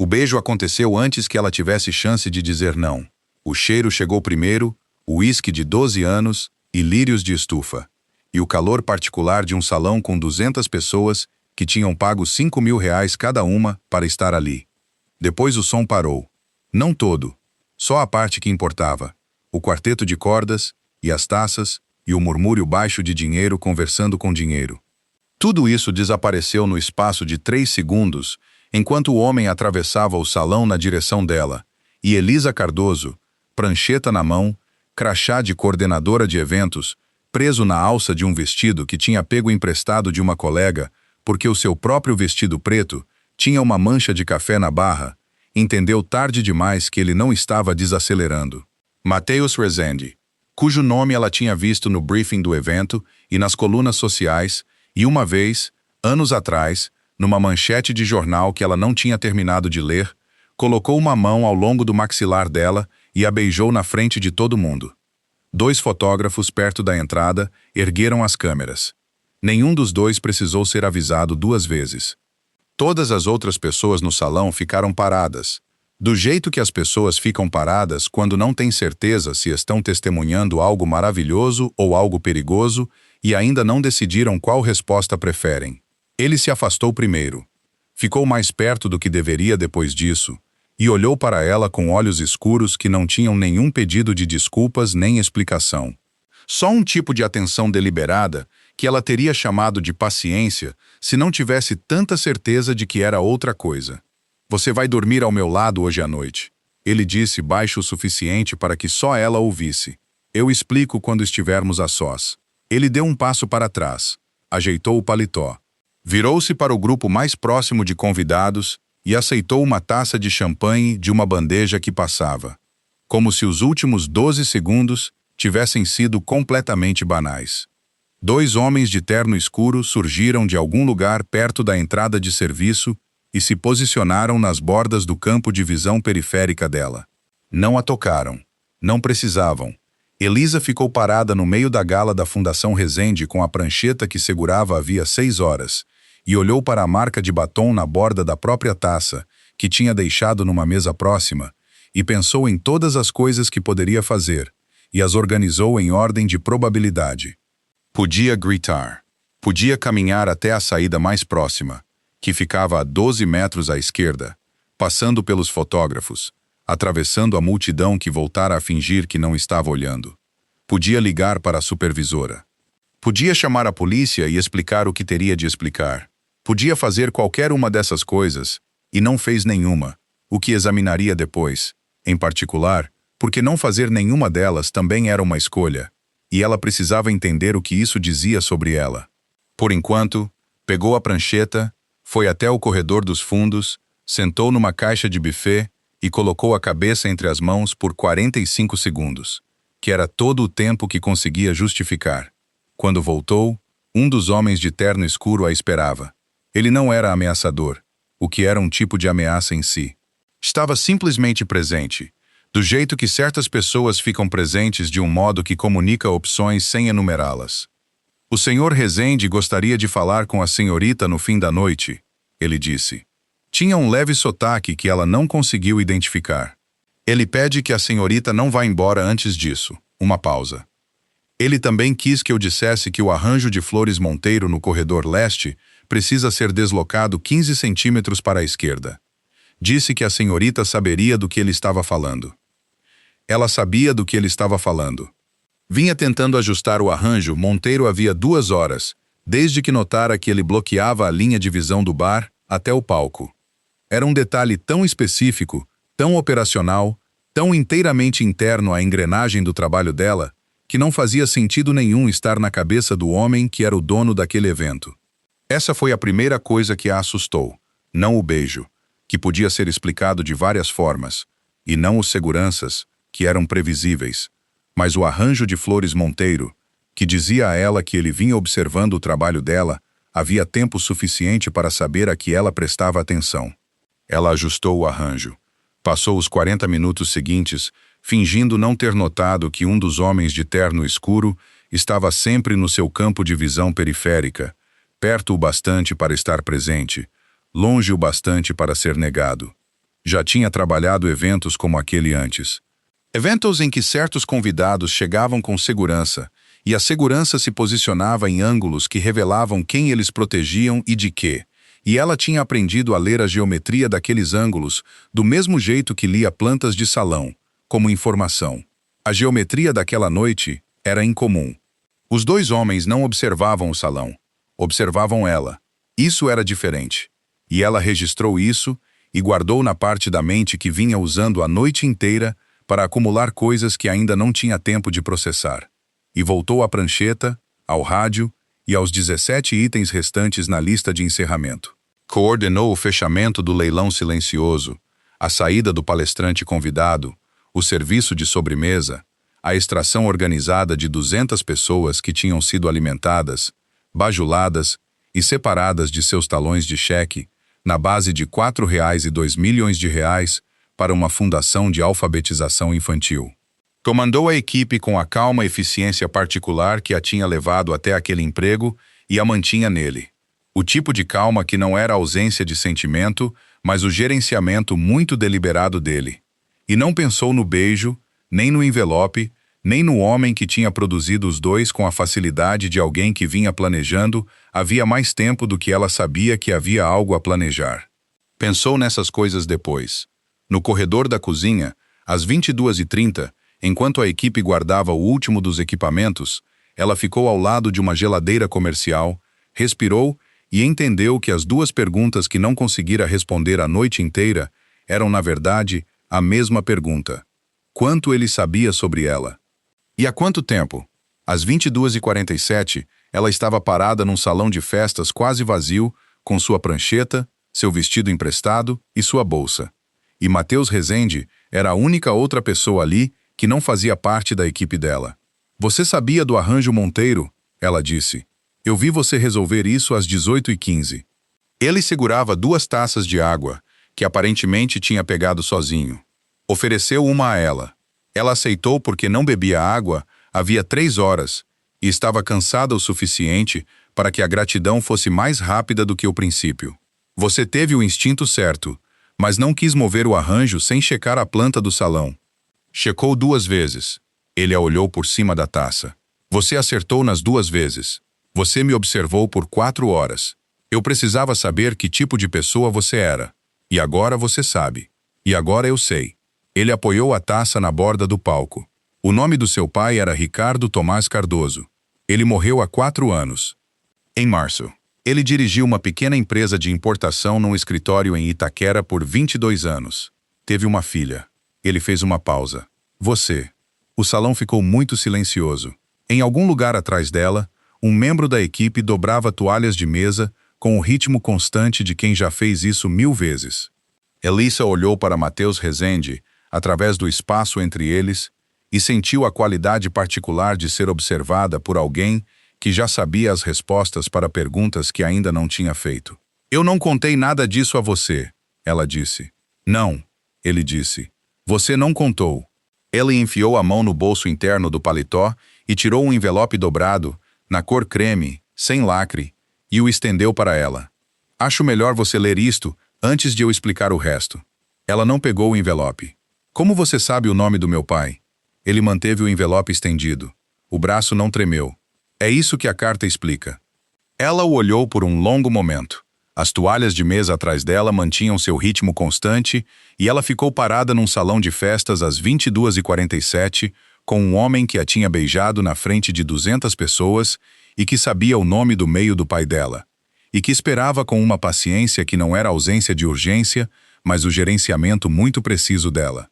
beijo aconteceu antes que ela tivesse chance de dizer não. O cheiro chegou primeiro, o uísque de 12 anos e lírios de estufa. E o calor particular de um salão com 200 pessoas que tinham pago R$ 5.000 cada uma para estar ali. Depois o som parou. Não todo. Só a parte que importava. O quarteto de cordas, e as taças, e o murmúrio baixo de dinheiro conversando com dinheiro. Tudo isso desapareceu no espaço de 3 segundos, enquanto o homem atravessava o salão na direção dela, e Elisa Cardoso, prancheta na mão, crachá de coordenadora de eventos, preso na alça de um vestido que tinha pego emprestado de uma colega, porque o seu próprio vestido preto tinha uma mancha de café na barra, entendeu tarde demais que ele não estava desacelerando. Matheus Rezende, cujo nome ela tinha visto no briefing do evento e nas colunas sociais, e uma vez, anos atrás, numa manchete de jornal que ela não tinha terminado de ler, colocou uma mão ao longo do maxilar dela e a beijou na frente de todo mundo. 2 fotógrafos perto da entrada ergueram as câmeras. Nenhum dos dois precisou ser avisado 2 vezes. Todas as outras pessoas no salão ficaram paradas, do jeito que as pessoas ficam paradas quando não têm certeza se estão testemunhando algo maravilhoso ou algo perigoso e ainda não decidiram qual resposta preferem. Ele se afastou primeiro. Ficou mais perto do que deveria depois disso, e olhou para ela com olhos escuros que não tinham nenhum pedido de desculpas nem explicação. Só um tipo de atenção deliberada que ela teria chamado de paciência se não tivesse tanta certeza de que era outra coisa. Você vai dormir ao meu lado hoje à noite. Ele disse baixo o suficiente para que só ela ouvisse. Eu explico quando estivermos a sós. Ele deu um passo para trás, ajeitou o paletó. Virou-se para o grupo mais próximo de convidados e aceitou uma taça de champanhe de uma bandeja que passava. Como se os últimos 12 segundos tivessem sido completamente banais. 2 homens de terno escuro surgiram de algum lugar perto da entrada de serviço e se posicionaram nas bordas do campo de visão periférica dela. Não a tocaram. Não precisavam. Elisa ficou parada no meio da gala da Fundação Rezende com a prancheta que segurava havia 6 horas e olhou para a marca de batom na borda da própria taça, que tinha deixado numa mesa próxima, e pensou em todas as coisas que poderia fazer, e as organizou em ordem de probabilidade. Podia gritar. Podia caminhar até a saída mais próxima, que ficava a 12 metros à esquerda, passando pelos fotógrafos, atravessando a multidão que voltara a fingir que não estava olhando. Podia ligar para a supervisora. Podia chamar a polícia e explicar o que teria de explicar. Podia fazer qualquer uma dessas coisas, e não fez nenhuma, o que examinaria depois, em particular, porque não fazer nenhuma delas também era uma escolha, e ela precisava entender o que isso dizia sobre ela. Por enquanto, pegou a prancheta, foi até o corredor dos fundos, sentou numa caixa de buffet e colocou a cabeça entre as mãos por 45 segundos, que era todo o tempo que conseguia justificar. Quando voltou, um dos homens de terno escuro a esperava. Ele não era ameaçador, o que era um tipo de ameaça em si. Estava simplesmente presente, do jeito que certas pessoas ficam presentes de um modo que comunica opções sem enumerá-las. O senhor Rezende gostaria de falar com a senhorita no fim da noite, ele disse. Tinha um leve sotaque que ela não conseguiu identificar. Ele pede que a senhorita não vá embora antes disso. Uma pausa. Ele também quis que eu dissesse que o arranjo de flores Monteiro no corredor leste precisa ser deslocado 15 centímetros para a esquerda. Disse que a senhorita saberia do que ele estava falando. Ela sabia do que ele estava falando. Vinha tentando ajustar o arranjo Monteiro havia 2 horas, desde que notara que ele bloqueava a linha de visão do bar até o palco. Era um detalhe tão específico, tão operacional, tão inteiramente interno à engrenagem do trabalho dela, que não fazia sentido nenhum estar na cabeça do homem que era o dono daquele evento. Essa foi a primeira coisa que a assustou, não o beijo, que podia ser explicado de várias formas, e não os seguranças, que eram previsíveis, mas o arranjo de flores Monteiro, que dizia a ela que ele vinha observando o trabalho dela, havia tempo suficiente para saber a que ela prestava atenção. Ela ajustou o arranjo. Passou os 40 minutos seguintes, fingindo não ter notado que um dos homens de terno escuro estava sempre no seu campo de visão periférica, perto o bastante para estar presente, longe o bastante para ser negado. Já tinha trabalhado eventos como aquele antes. Eventos em que certos convidados chegavam com segurança, e a segurança se posicionava em ângulos que revelavam quem eles protegiam e de quê. E ela tinha aprendido a ler a geometria daqueles ângulos do mesmo jeito que lia plantas de salão, como informação. A geometria daquela noite era incomum. Os dois homens não observavam o salão, observavam ela. Isso era diferente. E ela registrou isso e guardou na parte da mente que vinha usando a noite inteira para acumular coisas que ainda não tinha tempo de processar. E voltou à prancheta, ao rádio e aos 17 itens restantes na lista de encerramento. Coordenou o fechamento do leilão silencioso, a saída do palestrante convidado, o serviço de sobremesa, a extração organizada de 200 pessoas que tinham sido alimentadas, bajuladas e separadas de seus talões de cheque, na base de R$ 4,2 milhões para uma fundação de alfabetização infantil. Comandou a equipe com a calma eficiência particular que a tinha levado até aquele emprego e a mantinha nele. O tipo de calma que não era ausência de sentimento, mas o gerenciamento muito deliberado dele. E não pensou no beijo, nem no envelope, nem no homem que tinha produzido os dois com a facilidade de alguém que vinha planejando havia mais tempo do que ela sabia que havia algo a planejar. Pensou nessas coisas depois. No corredor da cozinha, às 22h30, enquanto a equipe guardava o último dos equipamentos, ela ficou ao lado de uma geladeira comercial, respirou e entendeu que as duas perguntas que não conseguira responder a noite inteira eram, na verdade, a mesma pergunta. Quanto ele sabia sobre ela? E há quanto tempo? Às 22h47, ela estava parada num salão de festas quase vazio, com sua prancheta, seu vestido emprestado e sua bolsa. E Matheus Rezende era a única outra pessoa ali que não fazia parte da equipe dela. Você sabia do arranjo Monteiro? Ela disse. Eu vi você resolver isso às 18h15. Ele segurava 2 taças de água, que aparentemente tinha pegado sozinho. Ofereceu uma a ela. Ela aceitou porque não bebia água havia 3 horas e estava cansada o suficiente para que a gratidão fosse mais rápida do que o princípio. Você teve o instinto certo, mas não quis mover o arranjo sem checar a planta do salão. Checou 2 vezes. Ele a olhou por cima da taça. Você acertou nas 2 vezes. Você me observou por 4 horas. Eu precisava saber que tipo de pessoa você era. E agora você sabe. E agora eu sei. Ele apoiou a taça na borda do palco. O nome do seu pai era Ricardo Tomás Cardoso. Ele morreu há 4 anos. Em março, ele dirigiu uma pequena empresa de importação num escritório em Itaquera por 22 anos. Teve uma filha. Ele fez uma pausa. Você. O salão ficou muito silencioso. Em algum lugar atrás dela, um membro da equipe dobrava toalhas de mesa com o ritmo constante de quem já fez isso 1000 vezes. Elissa olhou para Matheus Rezende, através do espaço entre eles, e sentiu a qualidade particular de ser observada por alguém que já sabia as respostas para perguntas que ainda não tinha feito. Eu não contei nada disso a você, ela disse. Não, ele disse. Você não contou. Ele enfiou a mão no bolso interno do paletó e tirou um envelope dobrado, na cor creme, sem lacre, e o estendeu para ela. Acho melhor você ler isto antes de eu explicar o resto. Ela não pegou o envelope. Como você sabe o nome do meu pai? Ele manteve o envelope estendido. O braço não tremeu. É isso que a carta explica. Ela o olhou por um longo momento. As toalhas de mesa atrás dela mantinham seu ritmo constante e ela ficou parada num salão de festas às 22h47 com um homem que a tinha beijado na frente de 200 pessoas e que sabia o nome do meio do pai dela, e que esperava com uma paciência que não era ausência de urgência, mas o gerenciamento muito preciso dela.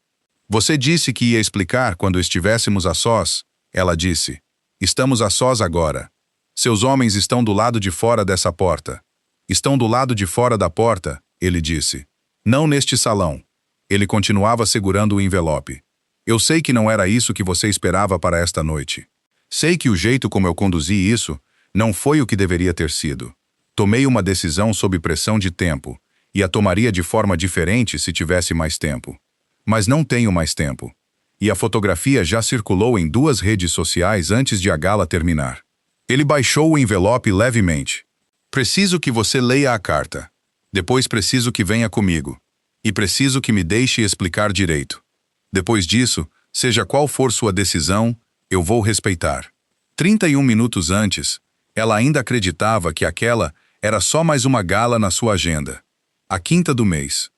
Você disse que ia explicar quando estivéssemos a sós, ela disse. Estamos a sós agora. Seus homens estão do lado de fora dessa porta. Estão do lado de fora da porta, ele disse. Não neste salão. Ele continuava segurando o envelope. Eu sei que não era isso que você esperava para esta noite. Sei que o jeito como eu conduzi isso não foi o que deveria ter sido. Tomei uma decisão sob pressão de tempo, e a tomaria de forma diferente se tivesse mais tempo. Mas não tenho mais tempo. E a fotografia já circulou em 2 redes sociais antes de a gala terminar. Ele baixou o envelope levemente. Preciso que você leia a carta. Depois preciso que venha comigo. E preciso que me deixe explicar direito. Depois disso, seja qual for sua decisão, eu vou respeitar. 31 minutos antes, ela ainda acreditava que aquela era só mais uma gala na sua agenda. A quinta do mês.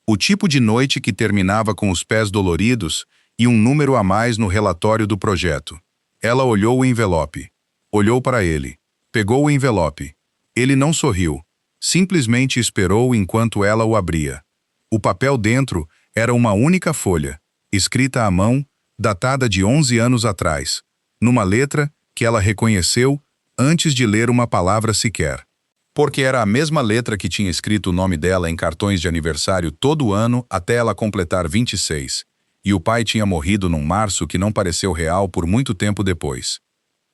O tipo de noite que terminava com os pés doloridos e um número a mais no relatório do projeto. Ela olhou o envelope. Olhou para ele. Pegou o envelope. Ele não sorriu. Simplesmente esperou enquanto ela o abria. O papel dentro era uma única folha, escrita à mão, datada de 11 anos atrás, numa letra que ela reconheceu antes de ler uma palavra sequer. Porque era a mesma letra que tinha escrito o nome dela em cartões de aniversário todo ano até ela completar 26, e o pai tinha morrido num março que não pareceu real por muito tempo depois.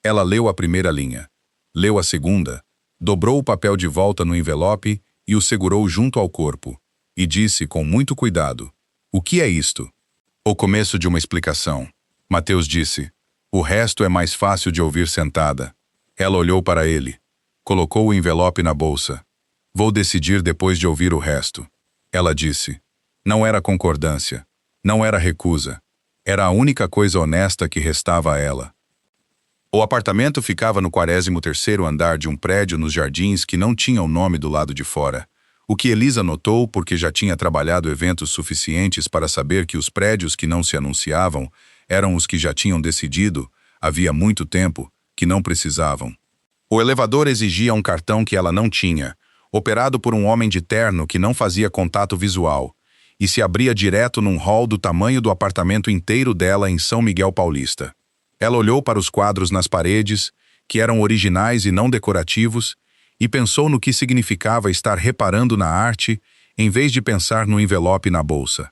Ela leu a primeira linha, leu a segunda, dobrou o papel de volta no envelope e o segurou junto ao corpo, e disse com muito cuidado: "O que é isto?" O começo de uma explicação. Mateus disse: "O resto é mais fácil de ouvir sentada." Ela olhou para ele. Colocou o envelope na bolsa. "Vou decidir depois de ouvir o resto." Ela disse. Não era concordância. Não era recusa. Era a única coisa honesta que restava a ela. O apartamento ficava no 43º andar de um prédio nos jardins que não tinha o nome do lado de fora. O que Elisa notou porque já tinha trabalhado eventos suficientes para saber que os prédios que não se anunciavam eram os que já tinham decidido, havia muito tempo, que não precisavam. O elevador exigia um cartão que ela não tinha, operado por um homem de terno que não fazia contato visual, e se abria direto num hall do tamanho do apartamento inteiro dela em São Miguel Paulista. Ela olhou para os quadros nas paredes, que eram originais e não decorativos, e pensou no que significava estar reparando na arte, em vez de pensar no envelope na bolsa.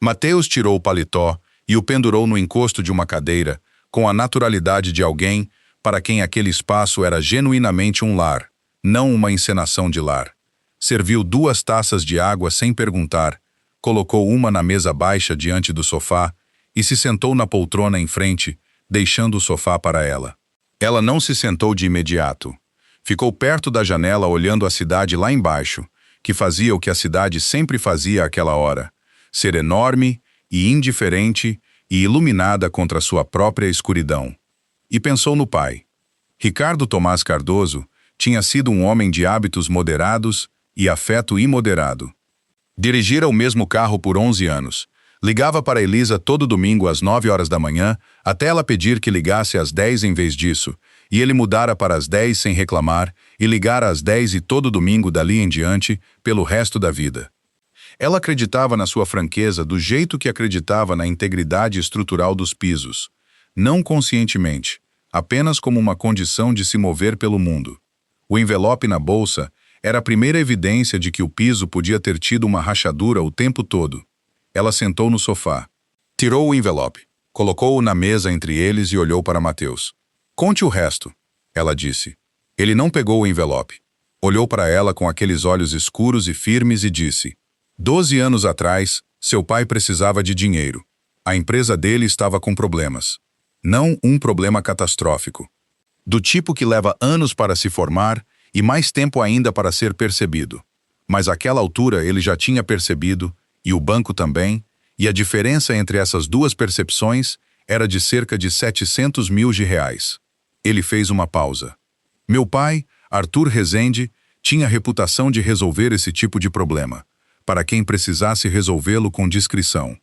Mateus tirou o paletó e o pendurou no encosto de uma cadeira, com a naturalidade de alguém para quem aquele espaço era genuinamente um lar, não uma encenação de lar. Serviu 2 taças de água sem perguntar, colocou uma na mesa baixa diante do sofá e se sentou na poltrona em frente, deixando o sofá para ela. Ela não se sentou de imediato. Ficou perto da janela olhando a cidade lá embaixo, que fazia o que a cidade sempre fazia àquela hora, ser enorme e indiferente e iluminada contra sua própria escuridão. E pensou no pai. Ricardo Tomás Cardoso tinha sido um homem de hábitos moderados e afeto imoderado. Dirigira o mesmo carro por 11 anos. Ligava para Elisa todo domingo às 9 horas da manhã, até ela pedir que ligasse às 10 em vez disso, e ele mudara para as 10 sem reclamar, e ligara às 10 e todo domingo dali em diante, pelo resto da vida. Ela acreditava na sua franqueza do jeito que acreditava na integridade estrutural dos pisos. Não conscientemente, apenas como uma condição de se mover pelo mundo. O envelope na bolsa era a primeira evidência de que o piso podia ter tido uma rachadura o tempo todo. Ela sentou no sofá. Tirou o envelope, colocou-o na mesa entre eles e olhou para Mateus. "Conte o resto", ela disse. Ele não pegou o envelope. Olhou para ela com aqueles olhos escuros e firmes e disse: 12 anos atrás, seu pai precisava de dinheiro. A empresa dele estava com problemas. Não um problema catastrófico. Do tipo que leva anos para se formar e mais tempo ainda para ser percebido. Mas àquela altura ele já tinha percebido, e o banco também, e a diferença entre essas duas percepções era de cerca de 700 mil reais. Ele fez uma pausa. Meu pai, Arthur Rezende, tinha reputação de resolver esse tipo de problema, para quem precisasse resolvê-lo com discrição.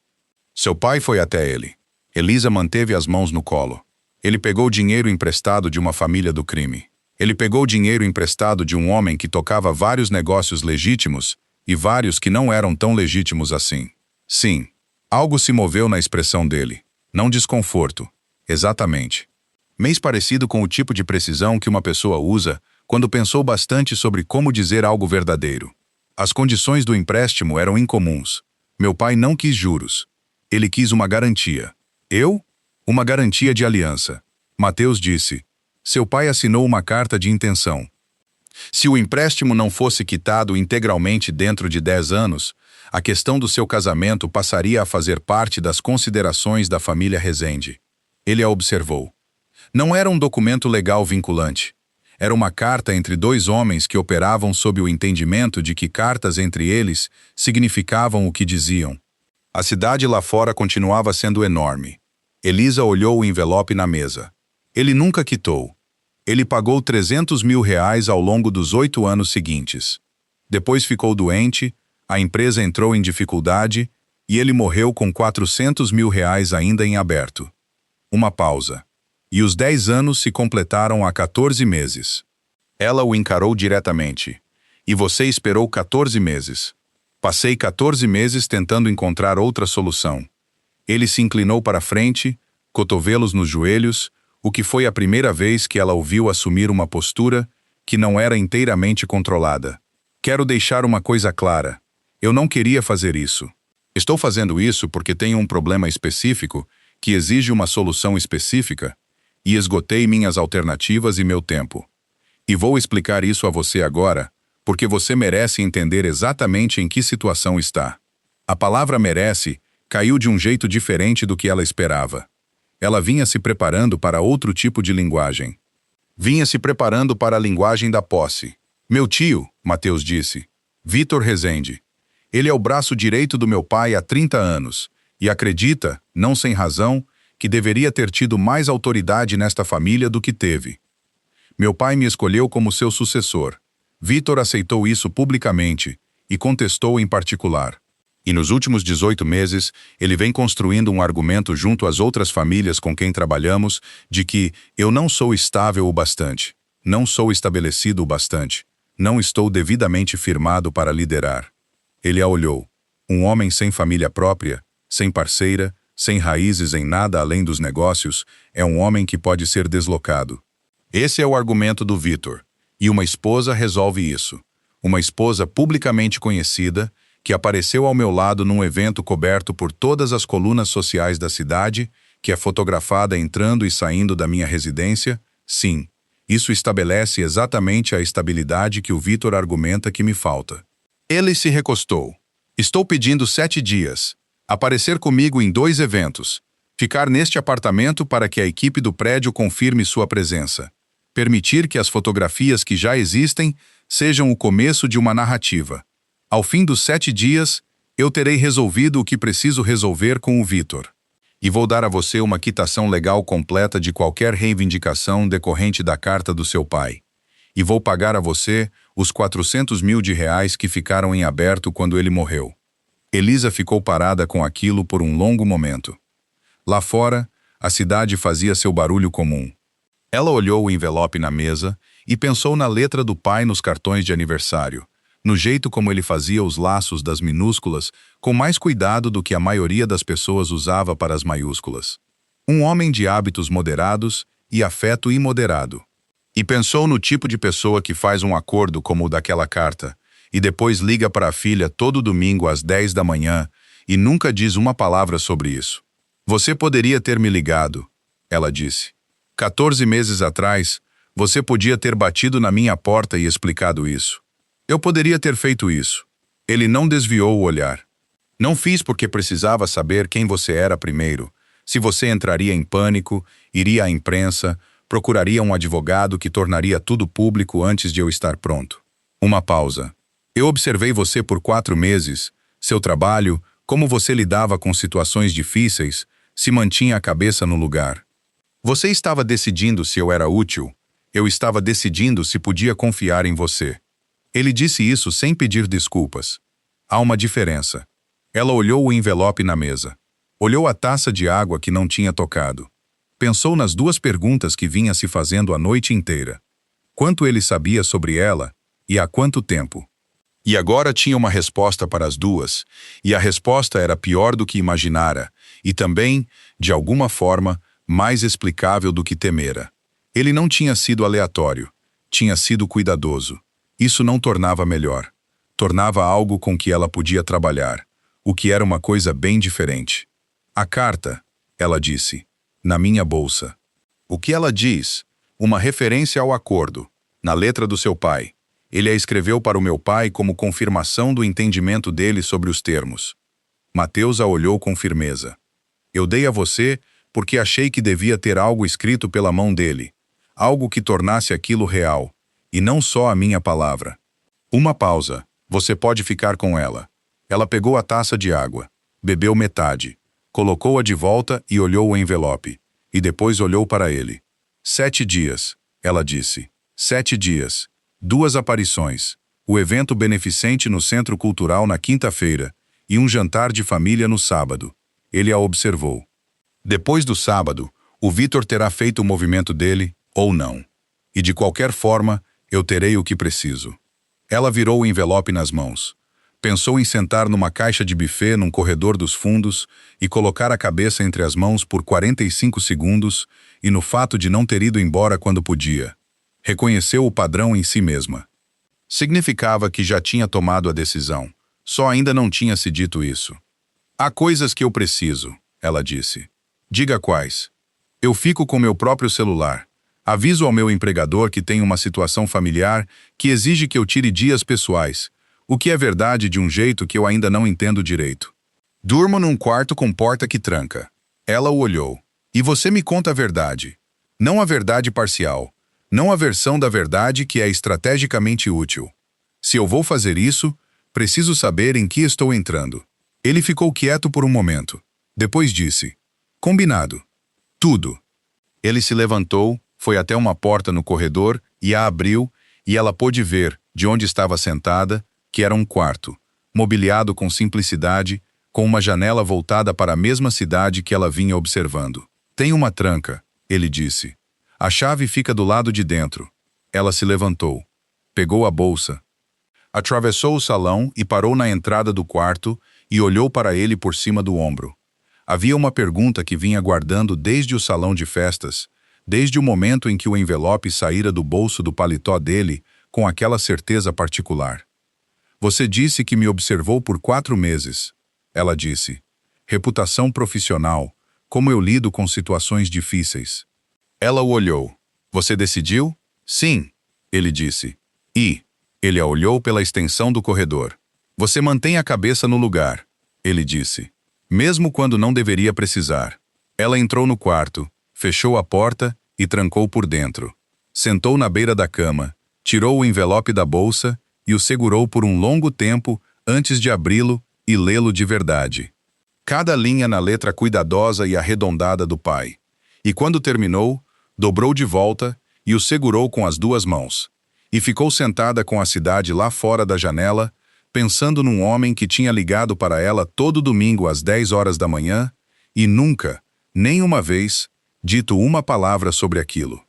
Seu pai foi até ele. Elisa manteve as mãos no colo. Ele pegou dinheiro emprestado de uma família do crime. Ele pegou dinheiro emprestado de um homem que tocava vários negócios legítimos e vários que não eram tão legítimos assim. Sim, algo se moveu na expressão dele. Não desconforto. Exatamente. Mês parecido com o tipo de precisão que uma pessoa usa quando pensou bastante sobre como dizer algo verdadeiro. As condições do empréstimo eram incomuns. Meu pai não quis juros. Ele quis uma garantia. Eu? Uma garantia de aliança. Mateus disse. Seu pai assinou uma carta de intenção. Se o empréstimo não fosse quitado integralmente dentro de 10 anos, a questão do seu casamento passaria a fazer parte das considerações da família Rezende. Ele a observou. Não era um documento legal vinculante. Era uma carta entre dois homens que operavam sob o entendimento de que cartas entre eles significavam o que diziam. A cidade lá fora continuava sendo enorme. Elisa olhou o envelope na mesa. Ele nunca quitou. Ele pagou 300 mil reais ao longo dos 8 anos seguintes. Depois ficou doente, a empresa entrou em dificuldade e ele morreu com 400 mil reais ainda em aberto. Uma pausa. E os 10 anos se completaram há 14 meses. Ela o encarou diretamente. E você esperou 14 meses. Passei 14 meses tentando encontrar outra solução. Ele se inclinou para frente, cotovelos nos joelhos, o que foi a primeira vez que ela o viu assumir uma postura que não era inteiramente controlada. Quero deixar uma coisa clara. Eu não queria fazer isso. Estou fazendo isso porque tenho um problema específico que exige uma solução específica e esgotei minhas alternativas e meu tempo. E vou explicar isso a você agora, porque você merece entender exatamente em que situação está. A palavra merece caiu de um jeito diferente do que ela esperava. Ela vinha se preparando para outro tipo de linguagem. Vinha se preparando para a linguagem da posse. Meu tio, Mateus disse, Vitor Rezende. Ele é o braço direito do meu pai há 30 anos, e acredita, não sem razão, que deveria ter tido mais autoridade nesta família do que teve. Meu pai me escolheu como seu sucessor. Vitor aceitou isso publicamente e contestou em particular. E nos últimos 18 meses, ele vem construindo um argumento junto às outras famílias com quem trabalhamos de que eu não sou estável o bastante, não sou estabelecido o bastante, não estou devidamente firmado para liderar. Ele a olhou. Um homem sem família própria, sem parceira, sem raízes em nada além dos negócios, é um homem que pode ser deslocado. Esse é o argumento do Vitor. E uma esposa resolve isso. Uma esposa publicamente conhecida, que apareceu ao meu lado num evento coberto por todas as colunas sociais da cidade, que é fotografada entrando e saindo da minha residência, sim, isso estabelece exatamente a estabilidade que o Vitor argumenta que me falta. Ele se recostou. Estou pedindo 7 dias. Aparecer comigo em 2 eventos. Ficar neste apartamento para que a equipe do prédio confirme sua presença. Permitir que as fotografias que já existem sejam o começo de uma narrativa. Ao fim dos 7 dias, eu terei resolvido o que preciso resolver com o Vitor. E vou dar a você uma quitação legal completa de qualquer reivindicação decorrente da carta do seu pai. E vou pagar a você os 400 mil de reais que ficaram em aberto quando ele morreu. Elisa ficou parada com aquilo por um longo momento. Lá fora, a cidade fazia seu barulho comum. Ela olhou o envelope na mesa e pensou na letra do pai nos cartões de aniversário, no jeito como ele fazia os laços das minúsculas com mais cuidado do que a maioria das pessoas usava para as maiúsculas. Um homem de hábitos moderados e afeto imoderado. E pensou no tipo de pessoa que faz um acordo como o daquela carta, e depois liga para a filha todo domingo às 10 da manhã e nunca diz uma palavra sobre isso. Você poderia ter me ligado, ela disse. 14 meses atrás, você podia ter batido na minha porta e explicado isso. Eu poderia ter feito isso. Ele não desviou o olhar. Não fiz porque precisava saber quem você era primeiro, se você entraria em pânico, iria à imprensa, procuraria um advogado que tornaria tudo público antes de eu estar pronto. Uma pausa. Eu observei você por 4 meses, seu trabalho, como você lidava com situações difíceis, se mantinha a cabeça no lugar. Você estava decidindo se eu era útil, eu estava decidindo se podia confiar em você. Ele disse isso sem pedir desculpas. Há uma diferença. Ela olhou o envelope na mesa. Olhou a taça de água que não tinha tocado. Pensou nas 2 perguntas que vinha se fazendo a noite inteira. Quanto ele sabia sobre ela e há quanto tempo? E agora tinha uma resposta para as 2, e a resposta era pior do que imaginara, e também, de alguma forma, mais explicável do que temera. Ele não tinha sido aleatório, tinha sido cuidadoso. Isso não tornava melhor. Tornava algo com que ela podia trabalhar, o que era uma coisa bem diferente. A carta, ela disse, na minha bolsa. O que ela diz? Uma referência ao acordo, na letra do seu pai. Ele a escreveu para o meu pai como confirmação do entendimento dele sobre os termos. Mateus a olhou com firmeza. Eu dei a você porque achei que devia ter algo escrito pela mão dele. algo que tornasse aquilo real, e não só a minha palavra. Uma pausa. Você pode ficar com ela. Ela pegou a taça de água, bebeu metade, colocou-a de volta e olhou o envelope, e depois olhou para ele. 7 dias, ela disse. 7 dias. 2 aparições. O evento beneficente no Centro Cultural na quinta-feira e um jantar de família no sábado. Ele a observou. Depois do sábado, o Vitor terá feito o movimento dele, ou não. E de qualquer forma, eu terei o que preciso. Ela virou o envelope nas mãos. Pensou em sentar numa caixa de buffet num corredor dos fundos e colocar a cabeça entre as mãos por 45 segundos e no fato de não ter ido embora quando podia. Reconheceu o padrão em si mesma. Significava que já tinha tomado a decisão, só ainda não tinha se dito isso. Há coisas que eu preciso, ela disse. Diga quais. Eu fico com meu próprio celular. Aviso ao meu empregador que tem uma situação familiar que exige que eu tire dias pessoais, o que é verdade de um jeito que eu ainda não entendo direito. Durmo num quarto com porta que tranca. Ela o olhou. E você me conta a verdade. Não a verdade parcial. Não a versão da verdade que é estrategicamente útil. Se eu vou fazer isso, preciso saber em que estou entrando. Ele ficou quieto por um momento. Depois disse: combinado. Tudo. Ele se levantou, foi até uma porta no corredor e a abriu, e ela pôde ver, de onde estava sentada, que era um quarto, mobiliado com simplicidade, com uma janela voltada para a mesma cidade que ela vinha observando. Tem uma tranca, ele disse. A chave fica do lado de dentro. Ela se levantou. Pegou a bolsa. Atravessou o salão e parou na entrada do quarto e olhou para ele por cima do ombro. Havia uma pergunta que vinha guardando desde o salão de festas, desde o momento em que o envelope saíra do bolso do paletó dele com aquela certeza particular. Você disse que me observou por 4 meses. Ela disse. Reputação profissional. Como eu lido com situações difíceis. Ela o olhou. Você decidiu? Sim, ele disse. E ele a olhou pela extensão do corredor. Você mantém a cabeça no lugar, ele disse. Mesmo quando não deveria precisar. Ela entrou no quarto, fechou a porta e trancou por dentro. Sentou na beira da cama, tirou o envelope da bolsa e o segurou por um longo tempo antes de abri-lo e lê-lo de verdade. Cada linha na letra cuidadosa e arredondada do pai. E quando terminou, dobrou de volta e o segurou com as 2 mãos. E ficou sentada com a cidade lá fora da janela, pensando num homem que tinha ligado para ela todo domingo às 10 horas da manhã e nunca, nem uma vez, dito uma palavra sobre aquilo.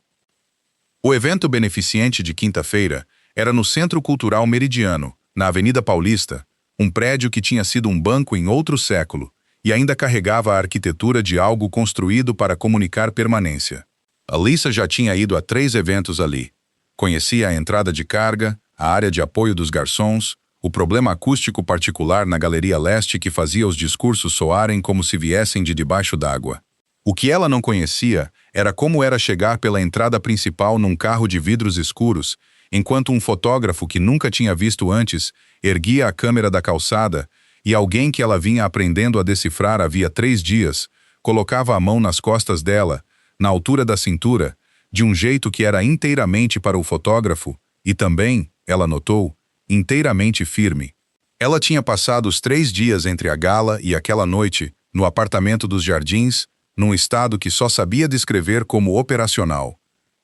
O evento beneficente de quinta-feira era no Centro Cultural Meridiano, na Avenida Paulista, um prédio que tinha sido um banco em outro século e ainda carregava a arquitetura de algo construído para comunicar permanência. Alissa já tinha ido a 3 eventos ali. Conhecia a entrada de carga, a área de apoio dos garçons, o problema acústico particular na Galeria Leste que fazia os discursos soarem como se viessem de debaixo d'água. O que ela não conhecia era como era chegar pela entrada principal num carro de vidros escuros, enquanto um fotógrafo que nunca tinha visto antes erguia a câmera da calçada e alguém que ela vinha aprendendo a decifrar havia 3 dias colocava a mão nas costas dela, na altura da cintura, de um jeito que era inteiramente para o fotógrafo e também, ela notou, inteiramente firme. Ela tinha passado os 3 dias entre a gala e aquela noite, no apartamento dos Jardins, num estado que só sabia descrever como operacional.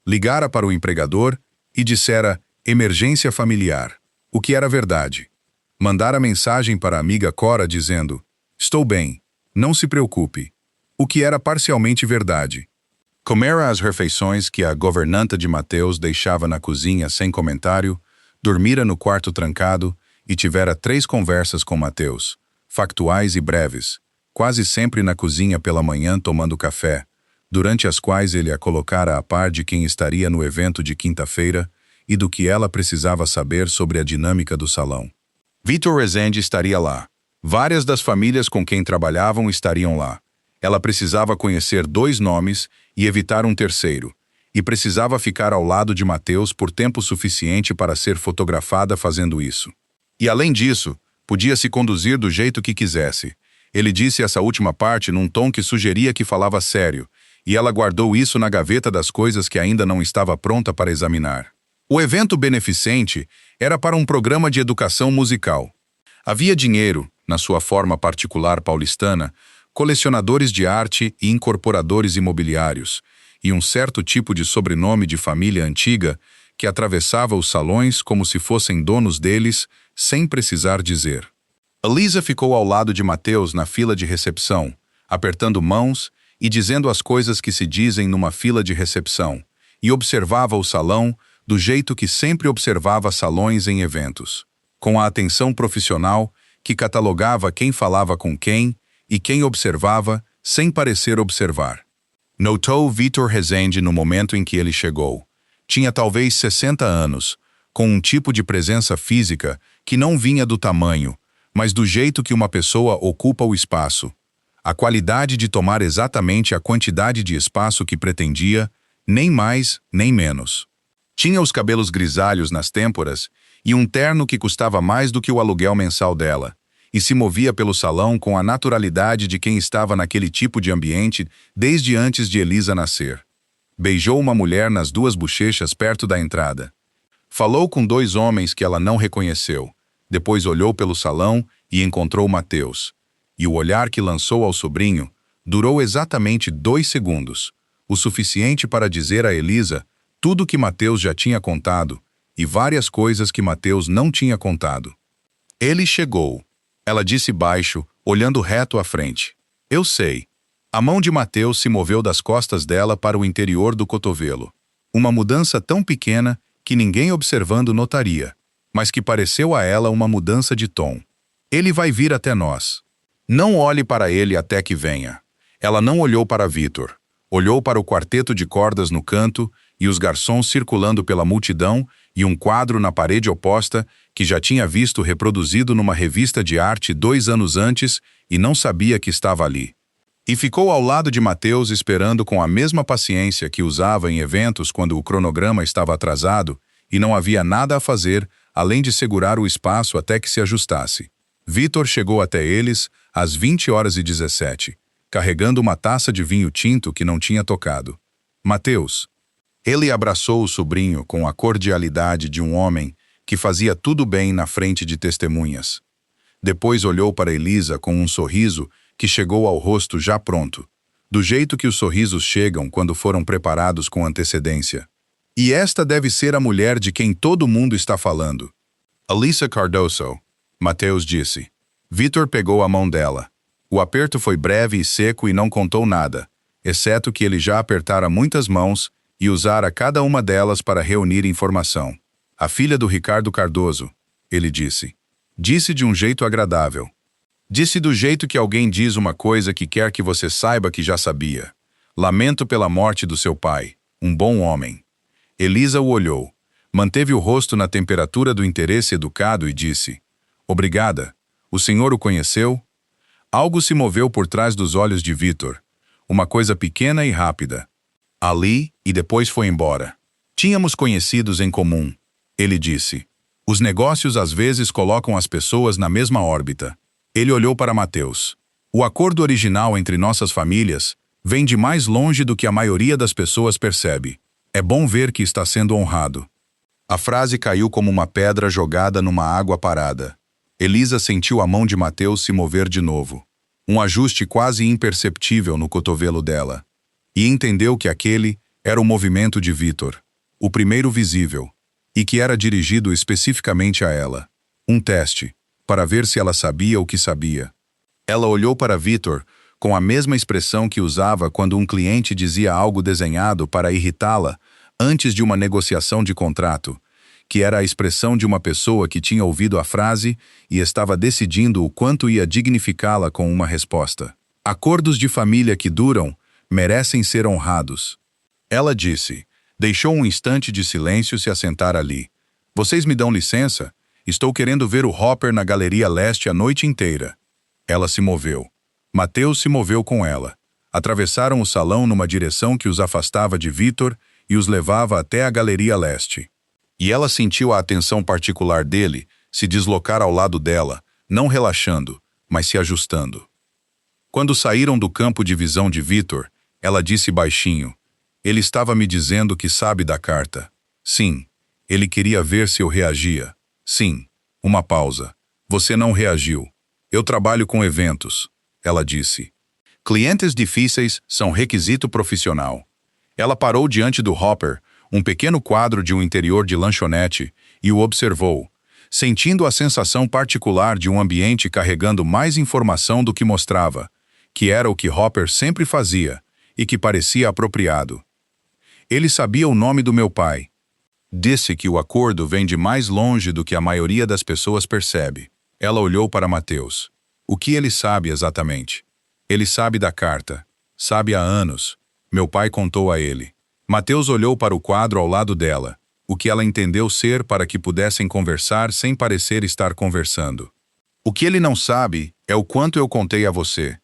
Ligara para o empregador e dissera emergência familiar, o que era verdade. Mandara mensagem para a amiga Cora dizendo, estou bem, não se preocupe, o que era parcialmente verdade. Comera as refeições que a governanta de Mateus deixava na cozinha sem comentário, dormira no quarto trancado e tivera 3 conversas com Mateus, factuais e breves, quase sempre na cozinha pela manhã tomando café, durante as quais ele a colocara a par de quem estaria no evento de quinta-feira e do que ela precisava saber sobre a dinâmica do salão. Vitor Rezende estaria lá. Várias das famílias com quem trabalhavam estariam lá. Ela precisava conhecer 2 nomes e evitar um terceiro, e precisava ficar ao lado de Mateus por tempo suficiente para ser fotografada fazendo isso. E além disso, podia se conduzir do jeito que quisesse. Ele disse essa última parte num tom que sugeria que falava sério, e ela guardou isso na gaveta das coisas que ainda não estava pronta para examinar. O evento beneficente era para um programa de educação musical. Havia dinheiro, na sua forma particular paulistana, colecionadores de arte e incorporadores imobiliários, e um certo tipo de sobrenome de família antiga que atravessava os salões como se fossem donos deles, sem precisar dizer. Elisa ficou ao lado de Mateus na fila de recepção, apertando mãos e dizendo as coisas que se dizem numa fila de recepção, e observava o salão do jeito que sempre observava salões em eventos, com a atenção profissional que catalogava quem falava com quem e quem observava sem parecer observar. Notou Vitor Rezende no momento em que ele chegou. Tinha talvez 60 anos, com um tipo de presença física que não vinha do tamanho, mas do jeito que uma pessoa ocupa o espaço. A qualidade de tomar exatamente a quantidade de espaço que pretendia, nem mais nem menos. Tinha os cabelos grisalhos nas têmporas e um terno que custava mais do que o aluguel mensal dela, e se movia pelo salão com a naturalidade de quem estava naquele tipo de ambiente desde antes de Elisa nascer. Beijou uma mulher nas duas bochechas perto da entrada. Falou com dois homens que ela não reconheceu. Depois olhou pelo salão e encontrou Mateus. E o olhar que lançou ao sobrinho durou exatamente 2 segundos, o suficiente para dizer a Elisa tudo o que Mateus já tinha contado e várias coisas que Mateus não tinha contado. Ele chegou. Ela disse baixo, olhando reto à frente. Eu sei. A mão de Mateus se moveu das costas dela para o interior do cotovelo. Uma mudança tão pequena que ninguém observando notaria, mas que pareceu a ela uma mudança de tom. Ele vai vir até nós. Não olhe para ele até que venha. Ela não olhou para Vitor. Olhou para o quarteto de cordas no canto e os garçons circulando pela multidão e um quadro na parede oposta que já tinha visto reproduzido numa revista de arte 2 anos antes e não sabia que estava ali. E ficou ao lado de Mateus esperando com a mesma paciência que usava em eventos quando o cronograma estava atrasado e não havia nada a fazer além de segurar o espaço até que se ajustasse. Vitor chegou até eles às 20h17, carregando uma taça de vinho tinto que não tinha tocado. Mateus. Ele abraçou o sobrinho com a cordialidade de um homem que fazia tudo bem na frente de testemunhas. Depois olhou para Elisa com um sorriso que chegou ao rosto já pronto, do jeito que os sorrisos chegam quando foram preparados com antecedência. E esta deve ser a mulher de quem todo mundo está falando. Elisa Cardoso, Mateus disse. Vitor pegou a mão dela. O aperto foi breve e seco e não contou nada, exceto que ele já apertara muitas mãos e usara cada uma delas para reunir informação. A filha do Ricardo Cardoso, ele disse. Disse de um jeito agradável. Disse do jeito que alguém diz uma coisa que quer que você saiba que já sabia. Lamento pela morte do seu pai, um bom homem. Elisa o olhou, manteve o rosto na temperatura do interesse educado e disse: Obrigada. O senhor o conheceu? Algo se moveu por trás dos olhos de Vitor. Uma coisa pequena e rápida. Ali, e depois foi embora. Tínhamos conhecidos em comum. Ele disse. Os negócios às vezes colocam as pessoas na mesma órbita. Ele olhou para Mateus. O acordo original entre nossas famílias vem de mais longe do que a maioria das pessoas percebe. É bom ver que está sendo honrado. A frase caiu como uma pedra jogada numa água parada. Elisa sentiu a mão de Mateus se mover de novo. Um ajuste quase imperceptível no cotovelo dela. E entendeu que aquele era o movimento de Vitor, o primeiro visível, e que era dirigido especificamente a ela. Um teste, para ver se ela sabia o que sabia. Ela olhou para Vitor com a mesma expressão que usava quando um cliente dizia algo desenhado para irritá-la antes de uma negociação de contrato, que era a expressão de uma pessoa que tinha ouvido a frase e estava decidindo o quanto ia dignificá-la com uma resposta. Acordos de família que duram merecem ser honrados. Ela disse. Deixou um instante de silêncio se assentar ali. Vocês me dão licença? Estou querendo ver o Hopper na Galeria Leste a noite inteira. Ela se moveu. Mateus se moveu com ela. Atravessaram o salão numa direção que os afastava de Vitor e os levava até a Galeria Leste. E ela sentiu a atenção particular dele se deslocar ao lado dela, não relaxando, mas se ajustando. Quando saíram do campo de visão de Vitor, Ela disse baixinho. Ele estava me dizendo que sabe da carta. Sim. Ele queria ver se eu reagia. Sim. Uma pausa. Você não reagiu. Eu trabalho com eventos. Ela disse. Clientes difíceis são requisito profissional. Ela parou diante do Hopper, um pequeno quadro de um interior de lanchonete, e o observou, sentindo a sensação particular de um ambiente carregando mais informação do que mostrava, que era o que Hopper sempre fazia e que parecia apropriado. Ele sabia o nome do meu pai. Disse que o acordo vem de mais longe do que a maioria das pessoas percebe. Ela olhou para Mateus. O que ele sabe exatamente? Ele sabe da carta. Sabe há anos. Meu pai contou a ele. Mateus olhou para o quadro ao lado dela, o que ela entendeu ser para que pudessem conversar sem parecer estar conversando. O que ele não sabe é o quanto eu contei a você.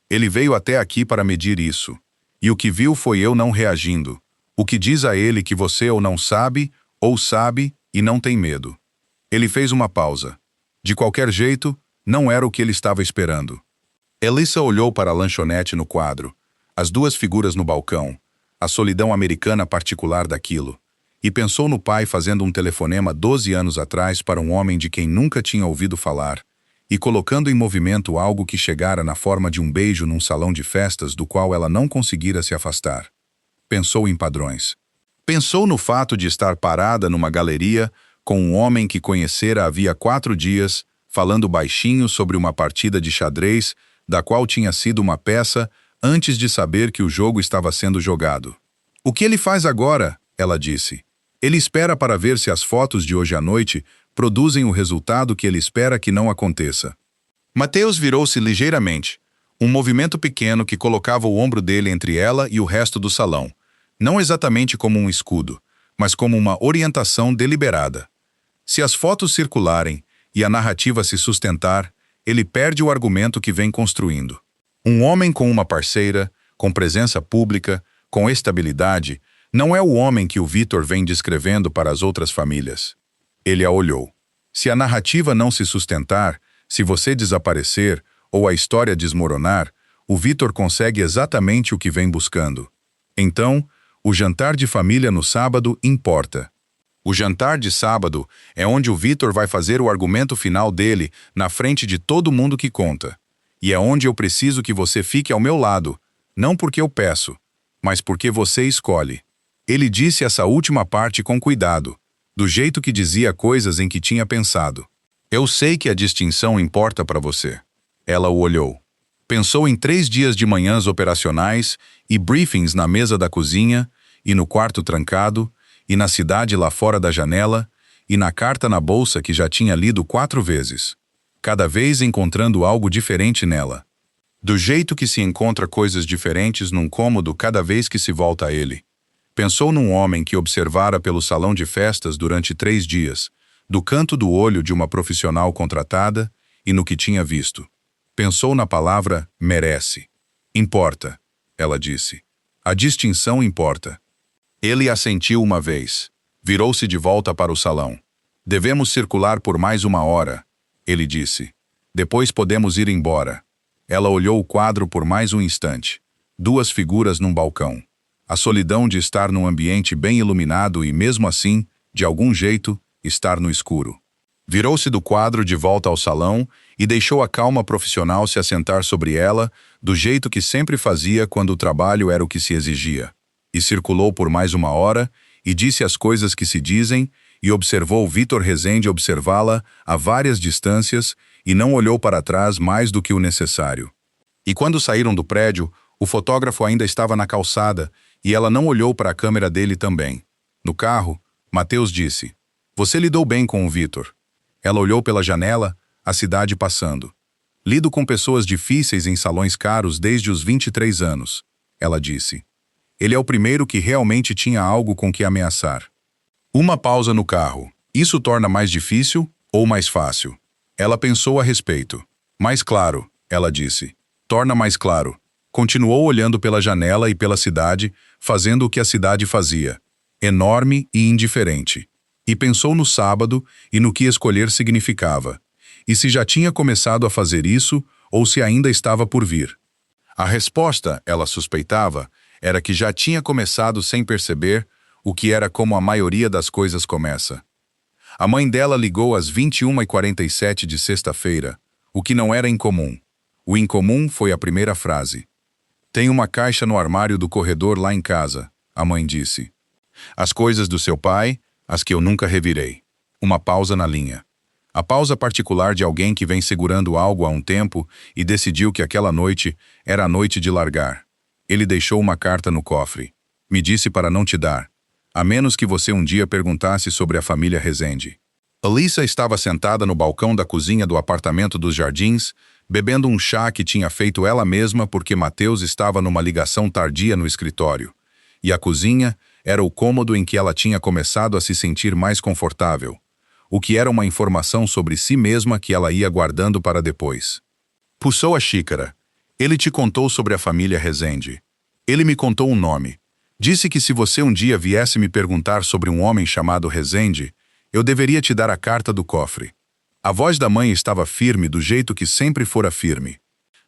Ele veio até aqui para medir isso. E o que viu foi eu não reagindo. O que diz a ele que você ou não sabe, ou sabe e não tem medo. Ele fez uma pausa. De qualquer jeito, não era o que ele estava esperando. Elissa olhou para a lanchonete no quadro, as duas figuras no balcão, a solidão americana particular daquilo, e pensou no pai fazendo um telefonema 12 anos atrás para um homem de quem nunca tinha ouvido falar, e colocando em movimento algo que chegara na forma de um beijo num salão de festas do qual ela não conseguira se afastar. Pensou em padrões. Pensou no fato de estar parada numa galeria com um homem que conhecera havia 4 dias, falando baixinho sobre uma partida de xadrez, da qual tinha sido uma peça, antes de saber que o jogo estava sendo jogado. O que ele faz agora? Ela disse. Ele espera para ver se as fotos de hoje à noite produzem o resultado que ele espera que não aconteça. Mateus virou-se ligeiramente, um movimento pequeno que colocava o ombro dele entre ela e o resto do salão, não exatamente como um escudo, mas como uma orientação deliberada. Se as fotos circularem e a narrativa se sustentar, ele perde o argumento que vem construindo. Um homem com uma parceira, com presença pública, com estabilidade, não é o homem que o Vitor vem descrevendo para as outras famílias. Ele a olhou. Se a narrativa não se sustentar, se você desaparecer ou a história desmoronar, o Vitor consegue exatamente o que vem buscando. Então, o jantar de família no sábado importa. O jantar de sábado é onde o Vitor vai fazer o argumento final dele na frente de todo mundo que conta. E é onde eu preciso que você fique ao meu lado, não porque eu peço, mas porque você escolhe. Ele disse essa última parte com cuidado, do jeito que dizia coisas em que tinha pensado. Eu sei que a distinção importa para você. Ela o olhou. Pensou em 3 dias de manhãs operacionais e briefings na mesa da cozinha, e no quarto trancado, e na cidade lá fora da janela, e na carta na bolsa que já tinha lido 4 vezes. Cada vez encontrando algo diferente nela. Do jeito que se encontra coisas diferentes num cômodo cada vez que se volta a ele. Pensou num homem que observara pelo salão de festas durante 3 dias, do canto do olho de uma profissional contratada e no que tinha visto. Pensou na palavra merece. Importa, ela disse. A distinção importa. Ele assentiu uma vez. Virou-se de volta para o salão. Devemos circular por mais 1 hora, ele disse. Depois podemos ir embora. Ela olhou o quadro por mais um instante. 2 figuras num balcão. A solidão de estar num ambiente bem iluminado e, mesmo assim, de algum jeito, estar no escuro. Virou-se do quadro de volta ao salão e deixou a calma profissional se assentar sobre ela, do jeito que sempre fazia quando o trabalho era o que se exigia. E circulou por mais 1 hora, e disse as coisas que se dizem, e observou Vitor Rezende observá-la a várias distâncias, e não olhou para trás mais do que o necessário. E quando saíram do prédio, o fotógrafo ainda estava na calçada, e ela não olhou para a câmera dele também. No carro, Mateus disse, "Você lidou bem com o Vitor." Ela olhou pela janela, a cidade passando. "Lido com pessoas difíceis em salões caros desde os 23 anos, ela disse. Ele é o primeiro que realmente tinha algo com que ameaçar. Uma pausa no carro. Isso torna mais difícil ou mais fácil? Ela pensou a respeito. Mais claro, ela disse. Torna mais claro. Continuou olhando pela janela e pela cidade, fazendo o que a cidade fazia. Enorme e indiferente. E pensou no sábado e no que escolher significava. E se já tinha começado a fazer isso ou se ainda estava por vir. A resposta, ela suspeitava, era que já tinha começado sem perceber, o que era como a maioria das coisas começa. A mãe dela ligou às 21h47 de sexta-feira, o que não era incomum. O incomum foi a primeira frase. Tem uma caixa no armário do corredor lá em casa, a mãe disse. As coisas do seu pai, as que eu nunca revirei. Uma pausa na linha. A pausa particular de alguém que vem segurando algo há um tempo e decidiu que aquela noite era a noite de largar. Ele deixou uma carta no cofre. Me disse para não te dar, a menos que você um dia perguntasse sobre a família Rezende. Alissa estava sentada no balcão da cozinha do apartamento dos Jardins, bebendo um chá que tinha feito ela mesma porque Mateus estava numa ligação tardia no escritório. E a cozinha era o cômodo em que ela tinha começado a se sentir mais confortável, o que era uma informação sobre si mesma que ela ia guardando para depois. Puxou a xícara. Ele te contou sobre a família Rezende. Ele me contou um nome. Disse que se você um dia viesse me perguntar sobre um homem chamado Rezende, eu deveria te dar a carta do cofre. A voz da mãe estava firme do jeito que sempre fora firme.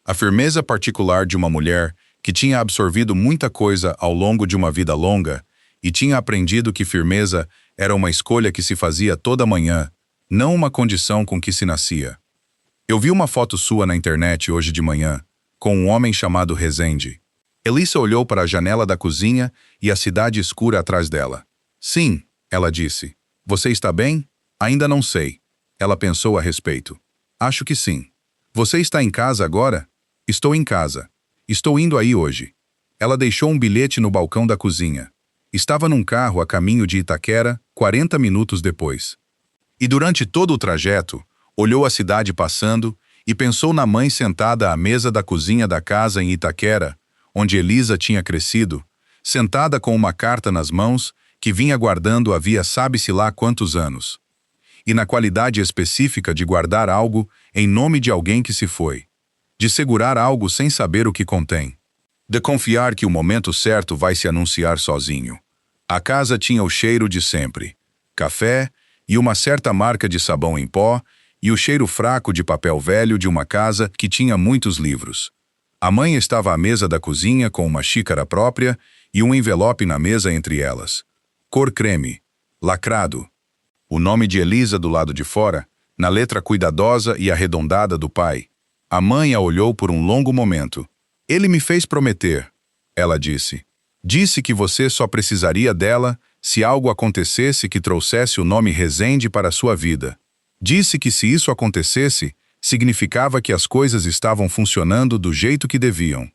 A firmeza particular de uma mulher que tinha absorvido muita coisa ao longo de uma vida longa e tinha aprendido que firmeza era uma escolha que se fazia toda manhã, não uma condição com que se nascia. Eu vi uma foto sua na internet hoje de manhã, com um homem chamado Rezende. Alissa olhou para a janela da cozinha e a cidade escura atrás dela. Sim, ela disse. Você está bem? Ainda não sei. Ela pensou a respeito. Acho que sim. Você está em casa agora? Estou em casa. Estou indo aí hoje. Ela deixou um bilhete no balcão da cozinha. Estava num carro a caminho de Itaquera, 40 minutos depois. E durante todo o trajeto, olhou a cidade passando e pensou na mãe sentada à mesa da cozinha da casa em Itaquera, onde Elisa tinha crescido, sentada com uma carta nas mãos que vinha guardando havia sabe-se lá quantos anos. E na qualidade específica de guardar algo em nome de alguém que se foi. De segurar algo sem saber o que contém. De confiar que o momento certo vai se anunciar sozinho. A casa tinha o cheiro de sempre. Café e uma certa marca de sabão em pó e o cheiro fraco de papel velho de uma casa que tinha muitos livros. A mãe estava à mesa da cozinha com uma xícara própria e um envelope na mesa entre elas. Cor creme, lacrado. O nome de Elisa do lado de fora, na letra cuidadosa e arredondada do pai. A mãe a olhou por um longo momento. Ele me fez prometer, ela disse. Disse que você só precisaria dela se algo acontecesse que trouxesse o nome Rezende para a sua vida. Disse que se isso acontecesse, significava que as coisas estavam funcionando do jeito que deviam.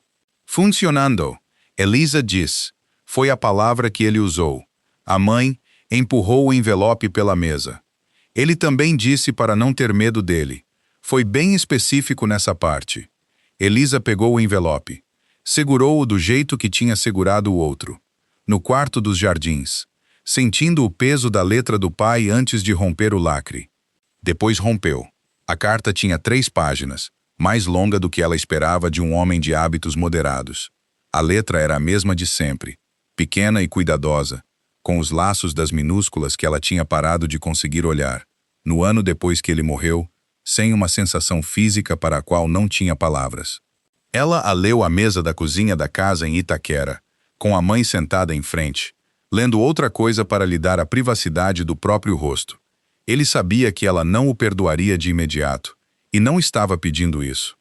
Funcionando, Elisa diz. Foi a palavra que ele usou. A mãe empurrou o envelope pela mesa. Ele também disse para não ter medo dele. Foi bem específico nessa parte. Elisa pegou o envelope. Segurou-o do jeito que tinha segurado o outro. No quarto dos Jardins. Sentindo o peso da letra do pai antes de romper o lacre. Depois rompeu. A carta tinha 3 páginas, mais longa do que ela esperava de um homem de hábitos moderados. A letra era a mesma de sempre, pequena e cuidadosa, com os laços das minúsculas que ela tinha parado de conseguir olhar, no ano depois que ele morreu, sem uma sensação física para a qual não tinha palavras. Ela a leu à mesa da cozinha da casa em Itaquera, com a mãe sentada em frente, lendo outra coisa para lhe dar a privacidade do próprio rosto. Ele sabia que ela não o perdoaria de imediato, e não estava pedindo isso.